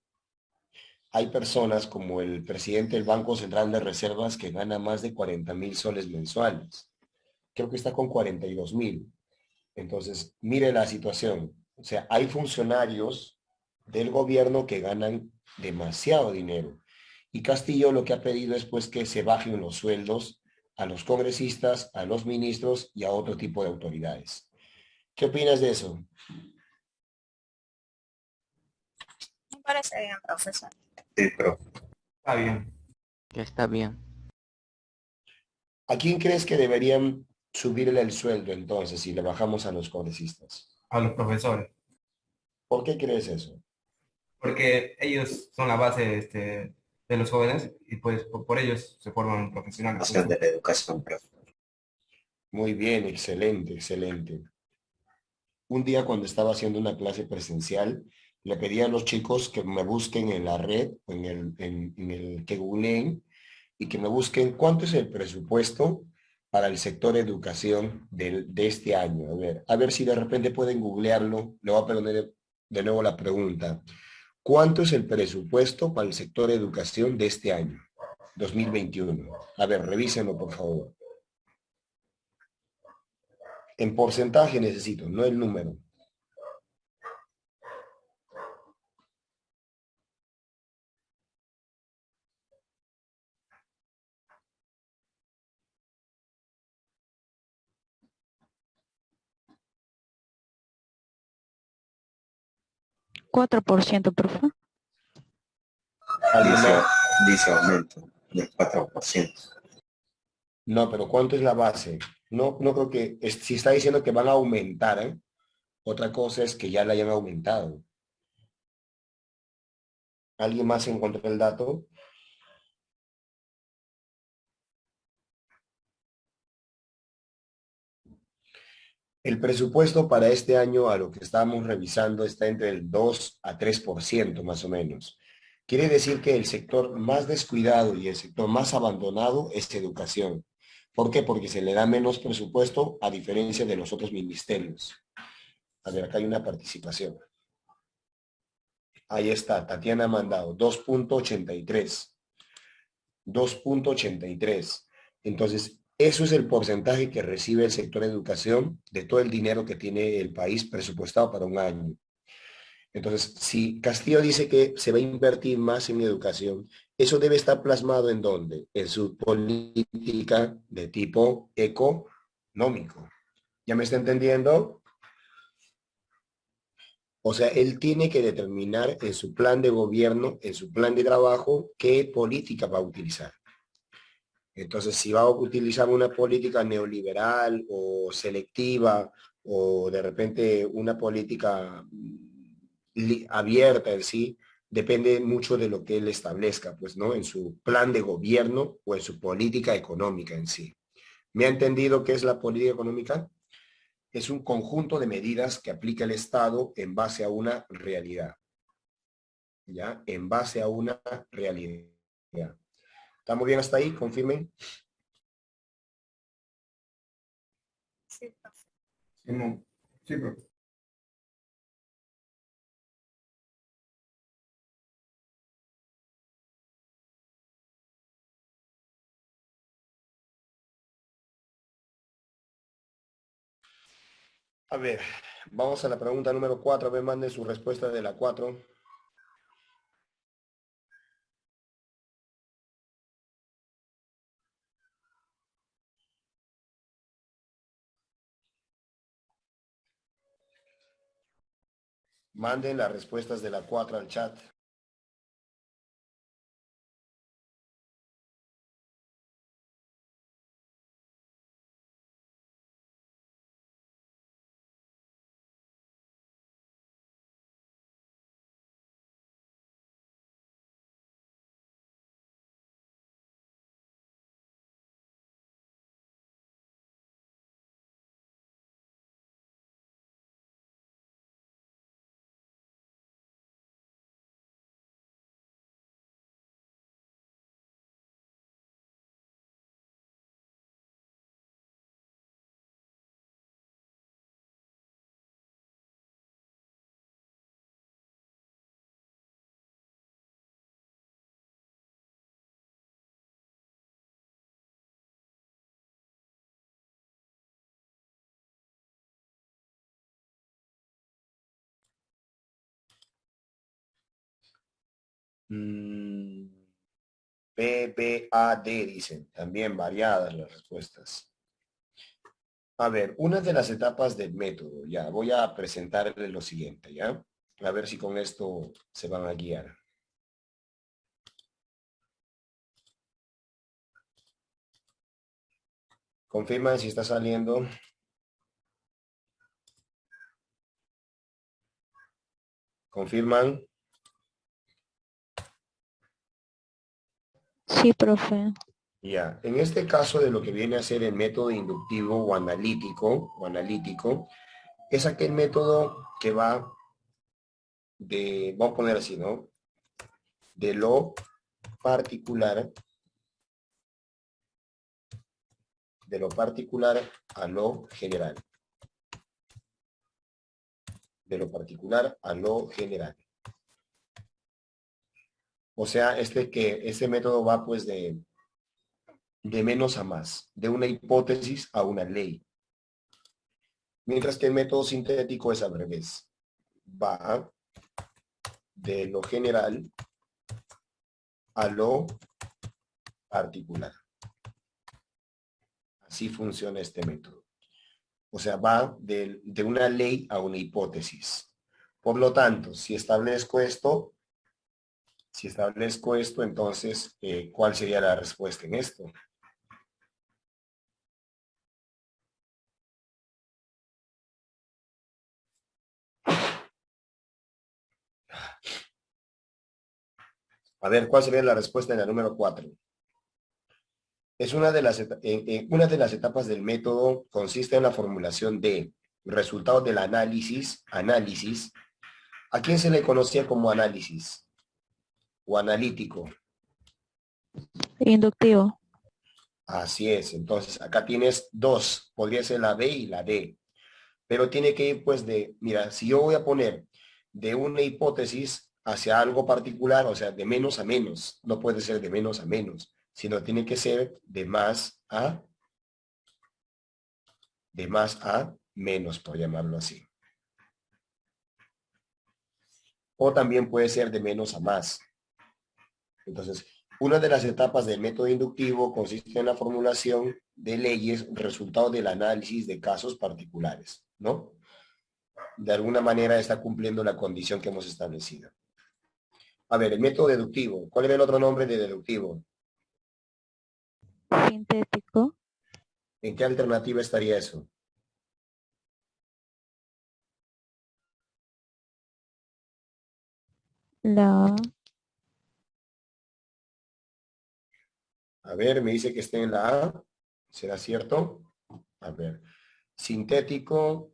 hay personas como el presidente del Banco Central de Reservas que gana más de 40,000 soles mensuales. Creo que está con 42,000. Entonces, mire la situación. O sea, hay funcionarios del gobierno que ganan demasiado dinero. Y Castillo lo que ha pedido es pues que se bajen los sueldos a los congresistas, a los ministros y a otro tipo de autoridades. ¿Qué opinas de eso? Me parece bien, profesor. Sí, profe. Está bien. Que está bien. ¿A quién crees que deberían subirle el sueldo entonces si le bajamos a los congresistas? A los profesores. ¿Por qué crees eso? Porque ellos son la base de los jóvenes y pues por ellos se forman profesionales. Nación de la educación, profe. Muy bien, excelente, excelente. Un día cuando estaba haciendo una clase presencial, le pedí a los chicos que me busquen en la red, en el que googleen, y que me busquen cuánto es el presupuesto para el sector educación de este año. A ver si de repente pueden googlearlo. Le voy a poner de nuevo la pregunta. ¿Cuánto es el presupuesto para el sector educación de este año, 2021? A ver, revísenlo, por favor. En porcentaje necesito, no el número. ¿4%, profe? ¿Alguien Dice, más? dice aumento del 4%. No, pero ¿cuánto es la base? No, no creo que, si está diciendo que van a aumentar, ¿eh? Otra cosa es que ya la hayan aumentado. ¿Alguien más encontró el dato? El presupuesto para este año, a lo que estamos revisando, está entre el 2 a 3% más o menos. Quiere decir que el sector más descuidado y el sector más abandonado es educación. ¿Por qué? Porque se le da menos presupuesto a diferencia de los otros ministerios. A ver, acá hay una participación. Ahí está, Tatiana ha mandado 2.83. 2.83. Entonces, eso es el porcentaje que recibe el sector educación de todo el dinero que tiene el país presupuestado para un año. Entonces, si Castillo dice que se va a invertir más en educación, eso debe estar plasmado ¿en dónde? En su política de tipo económico. ¿Ya me está entendiendo? O sea, él tiene que determinar en su plan de gobierno, en su plan de trabajo, qué política va a utilizar. Entonces, si va a utilizar una política neoliberal o selectiva o de repente una política abierta en sí, depende mucho de lo que él establezca, pues, ¿no? En su plan de gobierno o en su política económica en sí. ¿Me ha entendido qué es la política económica? Es un conjunto de medidas que aplica el Estado en base a una realidad, ¿ya? En base a una realidad. ¿Estamos bien hasta ahí? Confirmen. Sí, profe. Simón. Sí, profe. A ver, vamos a la pregunta número 4. A ver, manden su respuesta de la 4. Manden las respuestas de la 4 al chat. B, B, A, D, dicen. También variadas las respuestas. A ver, una de las etapas del método. Ya, voy a presentarles lo siguiente, ¿ya? A ver si con esto se van a guiar. Confirman si está saliendo. Confirman. Sí, profe. Ya, en este caso de lo que viene a ser el método inductivo o analítico, es aquel método que va de, vamos a poner así, ¿no? De lo particular, a lo general. De lo particular a lo general. O sea, este método va pues de menos a más, de una hipótesis a una ley. Mientras que el método sintético es al revés. Va de lo general a lo particular. Así funciona este método. O sea, va de una ley a una hipótesis. Por lo tanto, si establezco esto, entonces, ¿cuál sería la respuesta en esto? A ver, ¿cuál sería la respuesta en la número 4? Es una de una de las etapas del método consiste en la formulación de resultados del análisis. ¿A quién se le conocía como análisis o analítico? Inductivo. Así es. Entonces, acá tienes dos. Podría ser la B y la D. Pero tiene que ir pues mira, si yo voy a poner de una hipótesis hacia algo particular, o sea, de menos a menos, no puede ser de menos a menos, sino tiene que ser de más a menos, por llamarlo así. O también puede ser de menos a más. Entonces, una de las etapas del método inductivo consiste en la formulación de leyes, resultado del análisis de casos particulares, ¿no? de alguna manera está cumpliendo la condición que hemos establecido. A ver, el método deductivo. ¿Cuál era el otro nombre de deductivo? Sintético. ¿En qué alternativa estaría eso? La A ver, me dice que está en la A. ¿Será cierto? A ver. Sintético.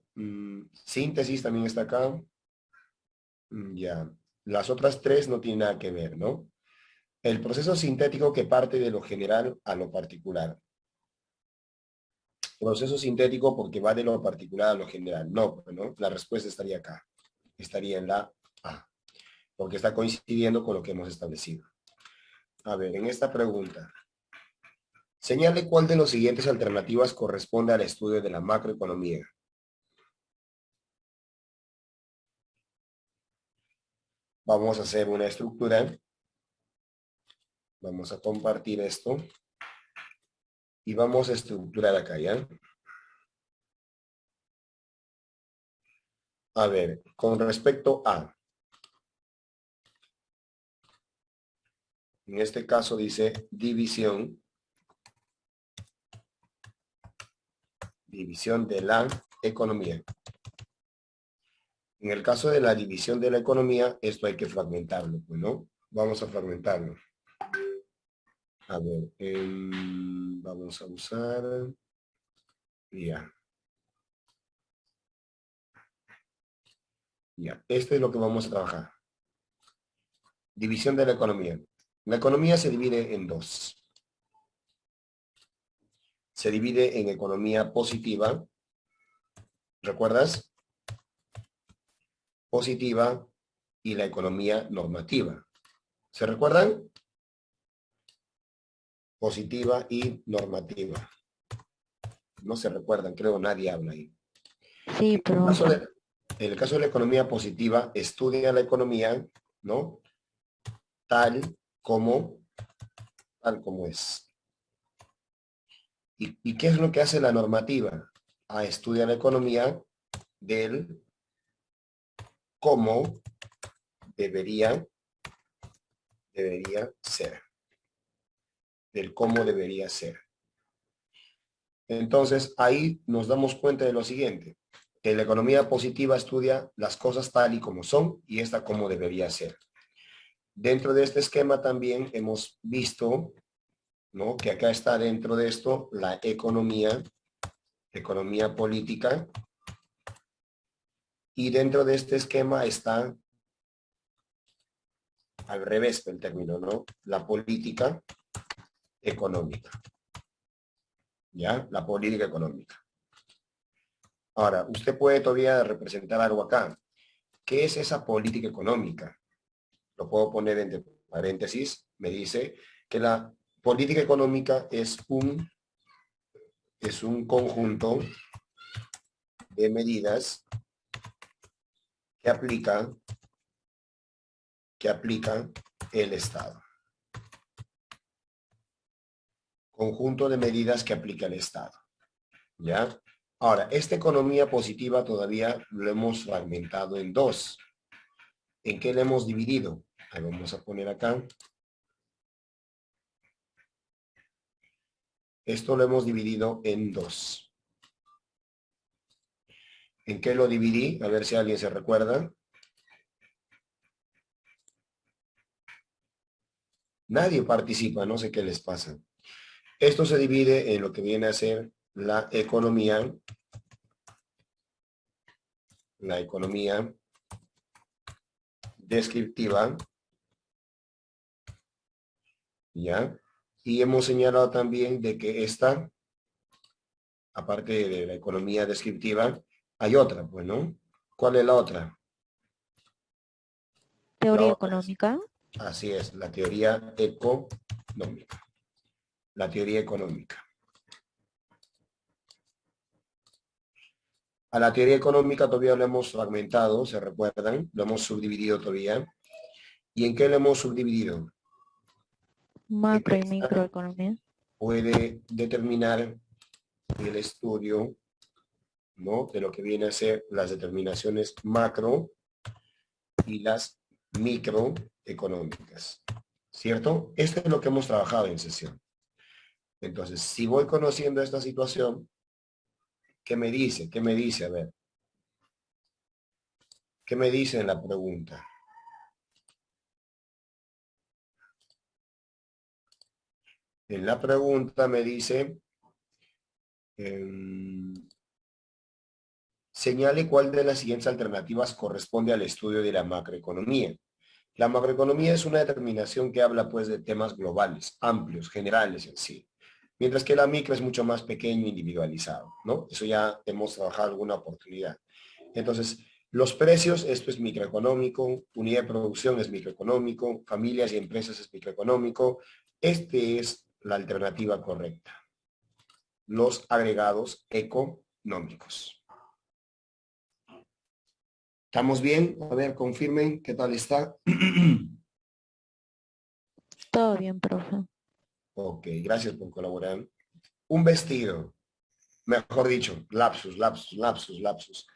Síntesis también está acá. Ya. Las otras tres no tienen nada que ver, ¿no? El proceso sintético que parte de lo general a lo particular. Proceso sintético porque va de lo particular a lo general. No, ¿no? La respuesta estaría acá. Estaría en la A. Porque está coincidiendo con lo que hemos establecido. A ver, en esta pregunta. Señale cuál de las siguientes alternativas corresponde al estudio de la macroeconomía. Vamos a hacer una estructura. Vamos a compartir esto. Y vamos a estructurar acá, ¿ya? A ver, con respecto a. En este caso dice división. División de la economía. En el caso de la división de la economía, esto hay que fragmentarlo, pues, ¿no? Vamos a fragmentarlo. A ver, vamos a usar... Ya. Ya, esto es lo que vamos a trabajar. División de la economía. La economía se divide en dos. Se divide en economía positiva. ¿Recuerdas? Positiva y la economía normativa. ¿Se recuerdan? Positiva y normativa. No se recuerdan, creo nadie habla ahí. sí, pero En el caso de la economía positiva, estudia la economía, ¿no? Tal como es. ¿Y qué es lo que hace la normativa? Estudia la economía del cómo debería ser. Del cómo debería ser. Entonces, ahí nos damos cuenta de lo siguiente, que la economía positiva estudia las cosas tal y como son y esta cómo debería ser. Dentro de este esquema también hemos visto, ¿no?, que acá está dentro de esto la economía política, y dentro de este esquema está al revés el término, ¿no? La política económica. ¿Ya? La política económica. Ahora, usted puede todavía representar algo acá. ¿Qué es esa política económica? Lo puedo poner entre paréntesis. Me dice que la política económica es un conjunto de medidas que aplica el Estado. Conjunto de medidas que aplica el Estado. ¿Ya? Ahora, esta economía positiva todavía lo hemos fragmentado en dos. ¿En qué le hemos dividido? Ahí vamos a poner acá. Esto lo hemos dividido en dos. ¿En qué lo dividí? A ver si alguien se recuerda. Nadie participa, no sé qué les pasa. Esto se divide en lo que viene a ser la economía descriptiva, ¿ya? Y hemos señalado también de que esta, aparte de la economía descriptiva, hay otra, pues, ¿no? ¿Cuál es la otra? teoría La otra económica. así es, la teoría económica. La teoría económica. A la teoría económica todavía lo hemos fragmentado, ¿se recuerdan? Lo hemos subdividido todavía. ¿Y en qué lo hemos subdividido? Macro y microeconomía. Puede determinar el estudio ¿no? De lo que viene a ser las determinaciones macro y las microeconómicas, ¿cierto? Esto es lo que hemos trabajado en sesión. Entonces, si voy conociendo esta situación, ¿qué me dice? ¿Qué me dice? A ver. ¿Qué me dice en la pregunta? En la pregunta me dice, señale cuál de las siguientes alternativas corresponde al estudio de la macroeconomía. La macroeconomía es una determinación que habla pues de temas globales, amplios, generales en sí. Mientras que la micro es mucho más pequeño, individualizado, ¿no? Eso ya hemos trabajado alguna oportunidad. Entonces, los precios, esto es microeconómico, unidad de producción es microeconómico, familias y empresas es microeconómico. Este es la alternativa correcta. Los agregados económicos. ¿Estamos bien? A ver, confirmen qué tal está. Todo bien, profe. Ok, gracias por colaborar. Un vestido, mejor dicho, lapsus, lapsus, lapsus, lapsus.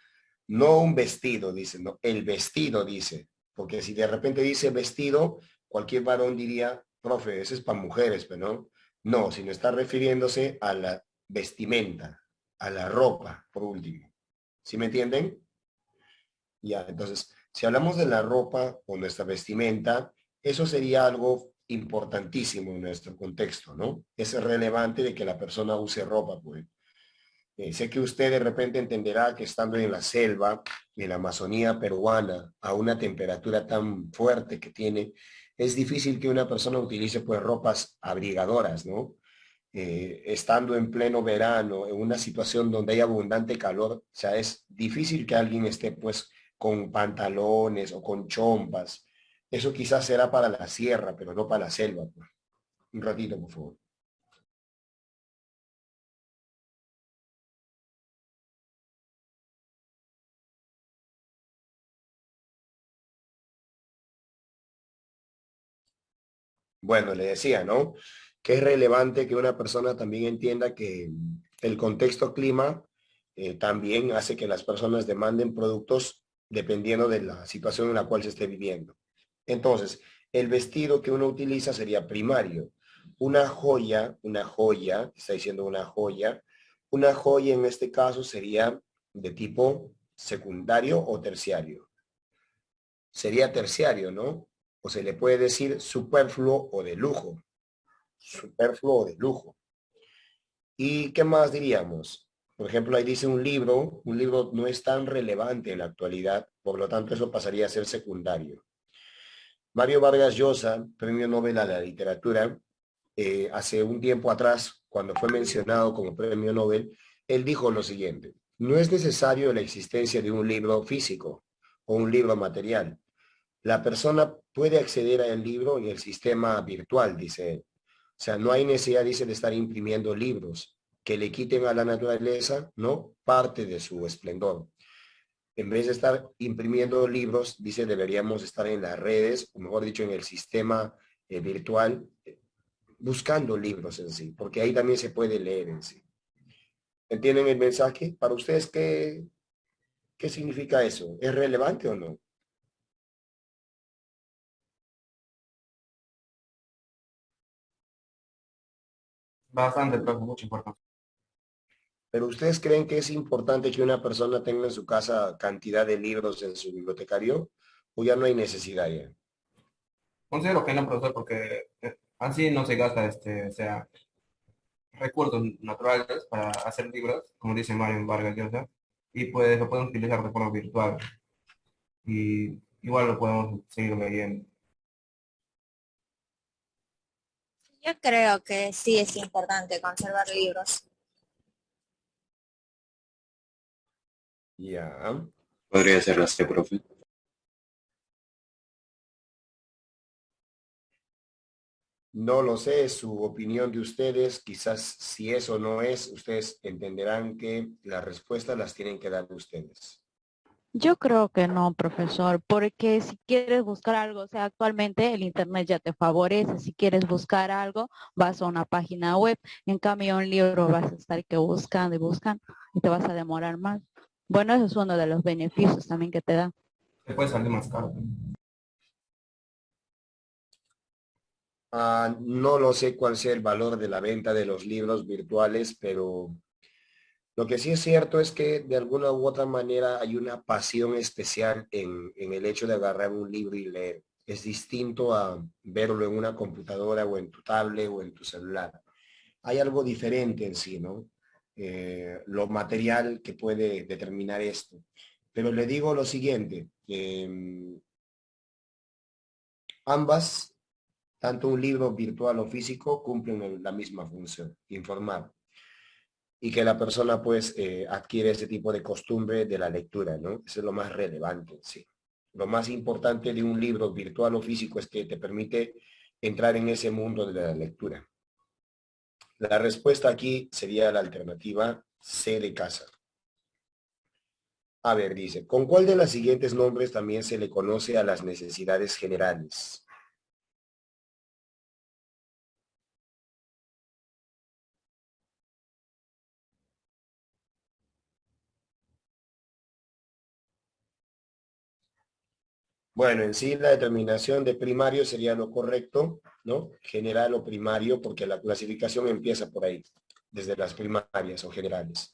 No un vestido, dice, no, el vestido dice. Porque si de repente dice vestido, cualquier varón diría, profe, ese es para mujeres, pero no. No, sino está refiriéndose a la vestimenta, a la ropa, por último. ¿Sí me entienden? Ya, entonces, si hablamos de la ropa o nuestra vestimenta, eso sería algo importantísimo en nuestro contexto, ¿no? Es relevante de que la persona use ropa, pues. Sé que usted de repente entenderá que estando en la selva, en la Amazonía peruana, a una temperatura tan fuerte que tiene, es difícil que una persona utilice pues ropas abrigadoras, ¿no? Estando en pleno verano, en una situación donde hay abundante calor, o sea, es difícil que alguien esté pues con pantalones o con chompas. Eso quizás será para la sierra, pero no para la selva, pues. Un ratito, por favor. Bueno, le decía, ¿no? Que es relevante que una persona también entienda que el contexto clima también hace que las personas demanden productos dependiendo de la situación en la cual se esté viviendo. Entonces, el vestido que uno utiliza sería primario. Una joya, está diciendo una joya en este caso sería de tipo secundario o terciario. Sería terciario, ¿no? O se le puede decir superfluo o de lujo. Superfluo o de lujo. ¿Y qué más diríamos? Por ejemplo, ahí dice un libro no es tan relevante en la actualidad, por lo tanto eso pasaría a ser secundario. Mario Vargas Llosa, premio Nobel a la literatura, hace un tiempo atrás, cuando fue mencionado como premio Nobel, él dijo lo siguiente: no es necesario la existencia de un libro físico o un libro material. La persona puede acceder al libro en el sistema virtual, dice él. O sea, no hay necesidad, dice, de estar imprimiendo libros que le quiten a la naturaleza, ¿no? Parte de su esplendor. En vez de estar imprimiendo libros, dice, deberíamos estar en las redes, o mejor dicho, en el sistema virtual, buscando libros en sí, porque ahí también se puede leer en sí. ¿Entienden el mensaje? Para ustedes, ¿qué significa eso? ¿Es relevante o no? Bastante, profe, mucho importante. Pero ¿ustedes creen que es importante que una persona tenga en su casa cantidad de libros en su bibliotecario? ¿O ya no hay necesidad ya? Considero que no, profesor, porque así no se gasta, o sea, recursos naturales para hacer libros, como dice Mario Vargas Llosa, y pues lo podemos utilizar de forma virtual y igual lo podemos seguir leyendo. Yo creo que sí es importante conservar libros. Ya. Podría ser así, profe. No lo sé, es su opinión de ustedes. Quizás si eso no es, ustedes entenderán que las respuestas las tienen que dar ustedes. Yo creo que no, profesor, porque si quieres buscar algo, o sea, actualmente el internet ya te favorece. Si quieres buscar algo, vas a una página web. En cambio, un libro vas a estar que buscando y buscando y te vas a demorar más. Bueno, eso es uno de los beneficios también que te da. Te puede salir más caro. No lo sé cuál sea el valor de la venta de los libros virtuales, pero lo que sí es cierto es que de alguna u otra manera hay una pasión especial en el hecho de agarrar un libro y leer. Es distinto a verlo en una computadora o en tu tablet o en tu celular. Hay algo diferente en sí, ¿no? Lo material que puede determinar esto. Pero le digo lo siguiente, ambas, tanto un libro virtual o físico, cumplen la misma función, informar. Y que la persona pues adquiere ese tipo de costumbre de la lectura, ¿no? Eso es lo más relevante, sí. Lo más importante de un libro virtual o físico es que te permite entrar en ese mundo de la lectura. La respuesta aquí sería la alternativa C de casa. A ver, dice, ¿con cuál de los siguientes nombres también se le conoce a las necesidades generales? Bueno, en sí la determinación de primario sería lo correcto, ¿no? General o primario, porque la clasificación empieza por ahí, desde las primarias o generales.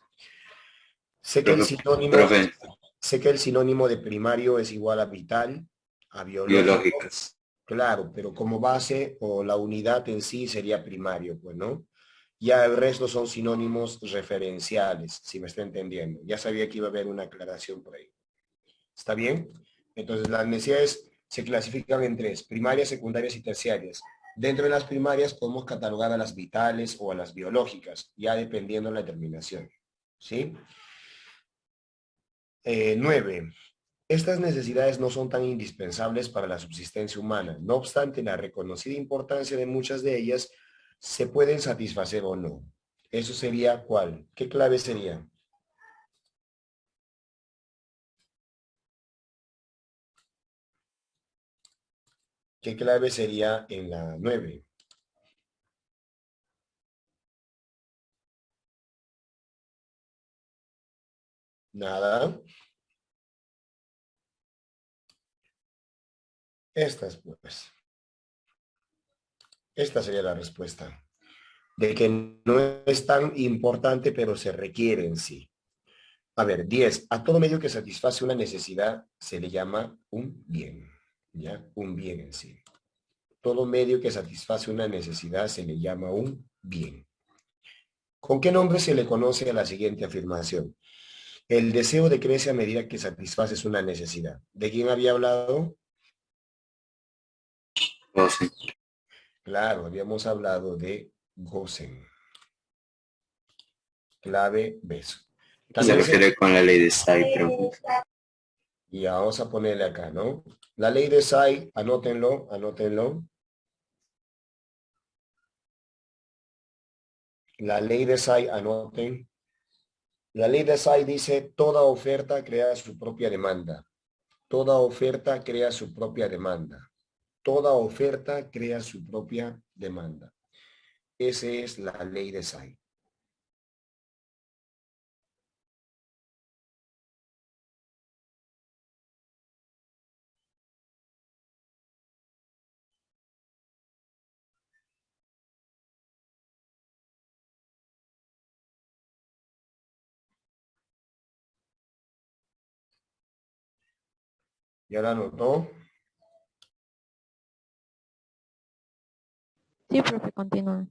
Sé que el Profe, sinónimo, profe, sé que el sinónimo de primario es igual a vital, a biológico, biológicas. claro, pero como base o la unidad en sí sería primario, pues, ¿no? Ya el resto son sinónimos referenciales, si me está entendiendo. Ya sabía que iba a haber una aclaración por ahí. ¿Está bien? Entonces, las necesidades se clasifican en tres, primarias, secundarias y terciarias. Dentro de las primarias podemos catalogar a las vitales o a las biológicas, ya dependiendo de la determinación. ¿Sí? 9. Estas necesidades no son tan indispensables para la subsistencia humana. No obstante, la reconocida importancia de muchas de ellas se pueden satisfacer o no. Eso sería ¿cuál? ¿Qué clave sería? ¿Qué clave sería en la 9? Nada. Estas, pues. Esta sería la respuesta. De que no es tan importante, pero se requiere en sí. A ver, 10. A todo medio que satisface una necesidad se le llama un bien. ¿Ya? Un bien en sí. Todo medio que satisface una necesidad se le llama un bien. ¿Con qué nombre se le conoce a la siguiente afirmación? El deseo decrece a medida que satisfaces una necesidad. ¿De quién había hablado? Gosen. Claro, habíamos hablado de Gosen. Clave, beso. Se También refiere con la ley de Say, profe. y vamos a ponerle acá, ¿no? La ley de Say, anótenlo, anótenlo. La ley de Say, anoten. La ley de Say dice, toda oferta crea su propia demanda. Toda oferta crea su propia demanda. Toda oferta crea su propia demanda. Esa es la ley de Say. ¿Ya la anotó? Sí, profe, continúa.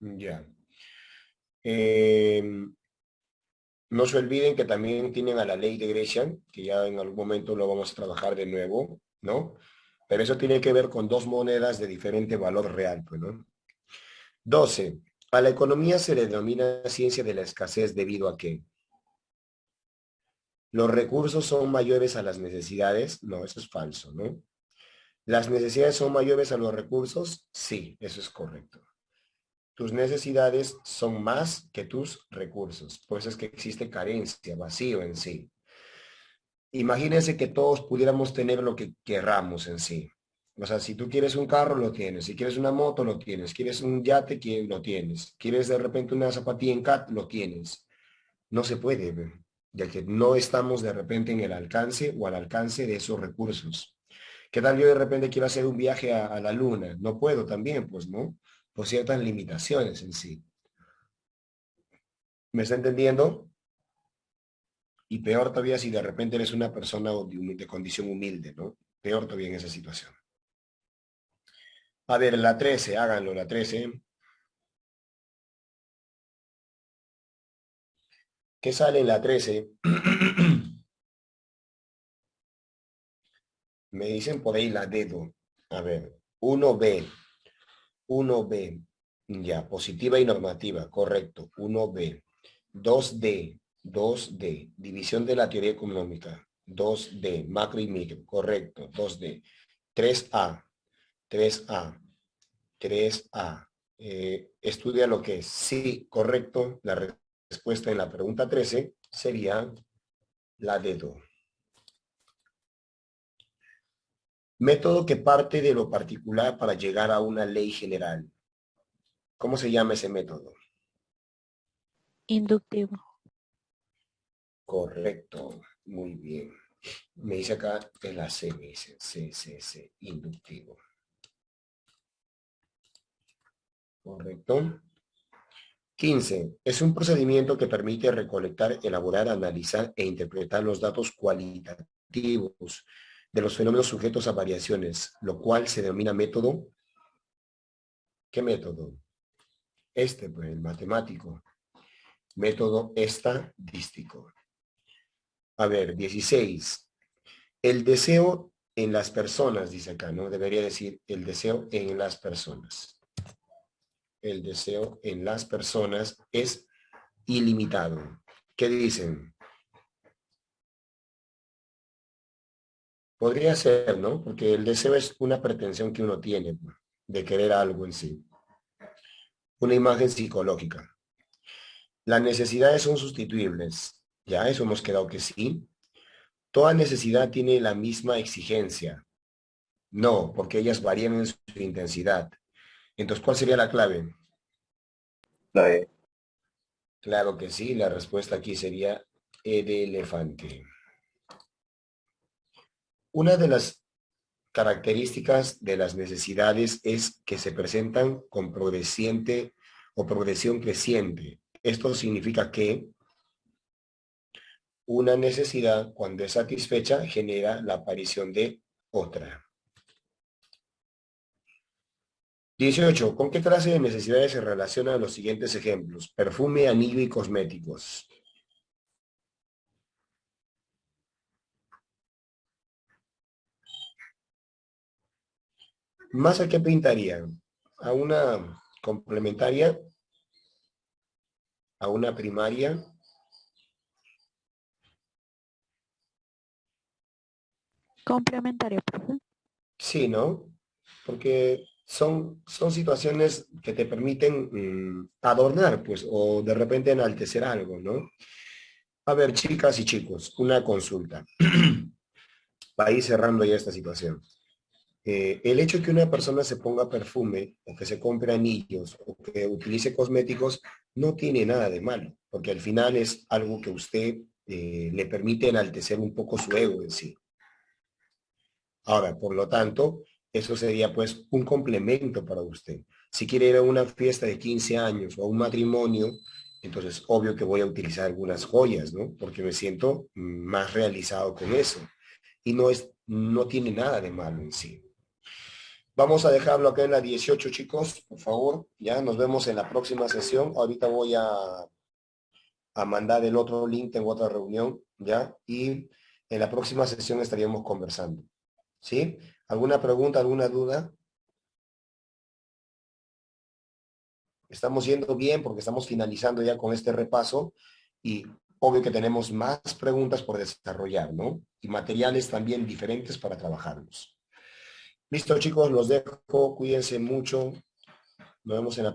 Ya. No se olviden que también tienen a la ley de Gresham, que ya en algún momento lo vamos a trabajar de nuevo, ¿no? Pero eso tiene que ver con dos monedas de diferente valor real, pues, ¿no? 12. A la economía se le denomina ciencia de la escasez debido a que los recursos son mayores a las necesidades. No, eso es falso, ¿no? ¿Las necesidades son mayores a los recursos? Sí, eso es correcto. Tus necesidades son más que tus recursos. Por eso es que existe carencia, vacío en sí. Imagínense que todos pudiéramos tener lo que querramos en sí. O sea, si tú quieres un carro, lo tienes. Si quieres una moto, lo tienes. Quieres un yate, lo tienes. Quieres de repente una zapatilla en cat, lo tienes. No se puede, ya que no estamos de repente en el alcance o al alcance de esos recursos. ¿Qué tal yo de repente quiero hacer un viaje a la luna? No puedo también, pues, ¿no? Por ciertas limitaciones en sí. ¿Me está entendiendo? Y peor todavía si de repente eres una persona de condición humilde, ¿no? Peor todavía en esa situación. A ver, la 13, háganlo, la 13. ¿Qué sale en la 13? Me dicen por ahí la dedo. A ver, 1B, 1B. Ya, positiva y normativa, correcto. 1B. 2D, 2D. División de la teoría económica. 2D, macro y micro, correcto. 2D. 3A, 3A, 3A. Estudia lo que es. Sí, correcto. La respuesta en la pregunta 13 sería la dedo. Método que parte de lo particular para llegar a una ley general. ¿Cómo se llama ese método? Inductivo. Correcto. Muy bien. Me dice acá es la C, me dice. C. Inductivo. Correcto. 15. Es un procedimiento que permite recolectar, elaborar, analizar e interpretar los datos cualitativos de los fenómenos sujetos a variaciones, lo cual se denomina método. ¿Qué método? Este, pues, el matemático. Método estadístico. A ver, 16. El deseo en las personas, dice acá, ¿no? Debería decir el deseo en las personas. El deseo en las personas es ilimitado. ¿Qué dicen? Podría ser, ¿no? Porque el deseo es una pretensión que uno tiene de querer algo en sí. Una imagen psicológica. Las necesidades son sustituibles. Ya, eso hemos quedado que sí. Toda necesidad tiene la misma exigencia. No, porque ellas varían en su intensidad. Entonces, ¿cuál sería la clave? La E. Claro que sí, la respuesta aquí sería E de elefante. Una de las características de las necesidades es que se presentan con progresiente o progresión creciente. Esto significa que una necesidad, cuando es satisfecha, genera la aparición de otra. 18. ¿Con qué clase de necesidades se relacionan los siguientes ejemplos? Perfume, anillo y cosméticos. ¿Más a qué pintarían? ¿A una complementaria? ¿A una primaria? Complementario, profe. Sí, ¿no? Porque son situaciones que te permiten adornar, pues, o de repente enaltecer algo, ¿no? A ver, chicas y chicos, una consulta. Para ir cerrando ya esta situación. El hecho de que una persona se ponga perfume, o que se compre anillos, o que utilice cosméticos, no tiene nada de malo, porque al final es algo que usted le permite enaltecer un poco su ego en sí. Ahora, por lo tanto, eso sería pues un complemento para usted. Si quiere ir a una fiesta de 15 años o a un matrimonio, entonces obvio que voy a utilizar algunas joyas, ¿no? Porque me siento más realizado con eso. Y no tiene nada de malo en sí. Vamos a dejarlo acá en la 18, chicos, por favor. Ya nos vemos en la próxima sesión. Ahorita voy a mandar el otro link, tengo otra reunión, ¿ya? Y en la próxima sesión estaríamos conversando. ¿Sí? ¿Alguna pregunta, alguna duda? Estamos yendo bien porque estamos finalizando ya con este repaso y obvio que tenemos más preguntas por desarrollar, ¿no? Y materiales también diferentes para trabajarlos. Listo, chicos, los dejo. Cuídense mucho. Nos vemos en la próxima.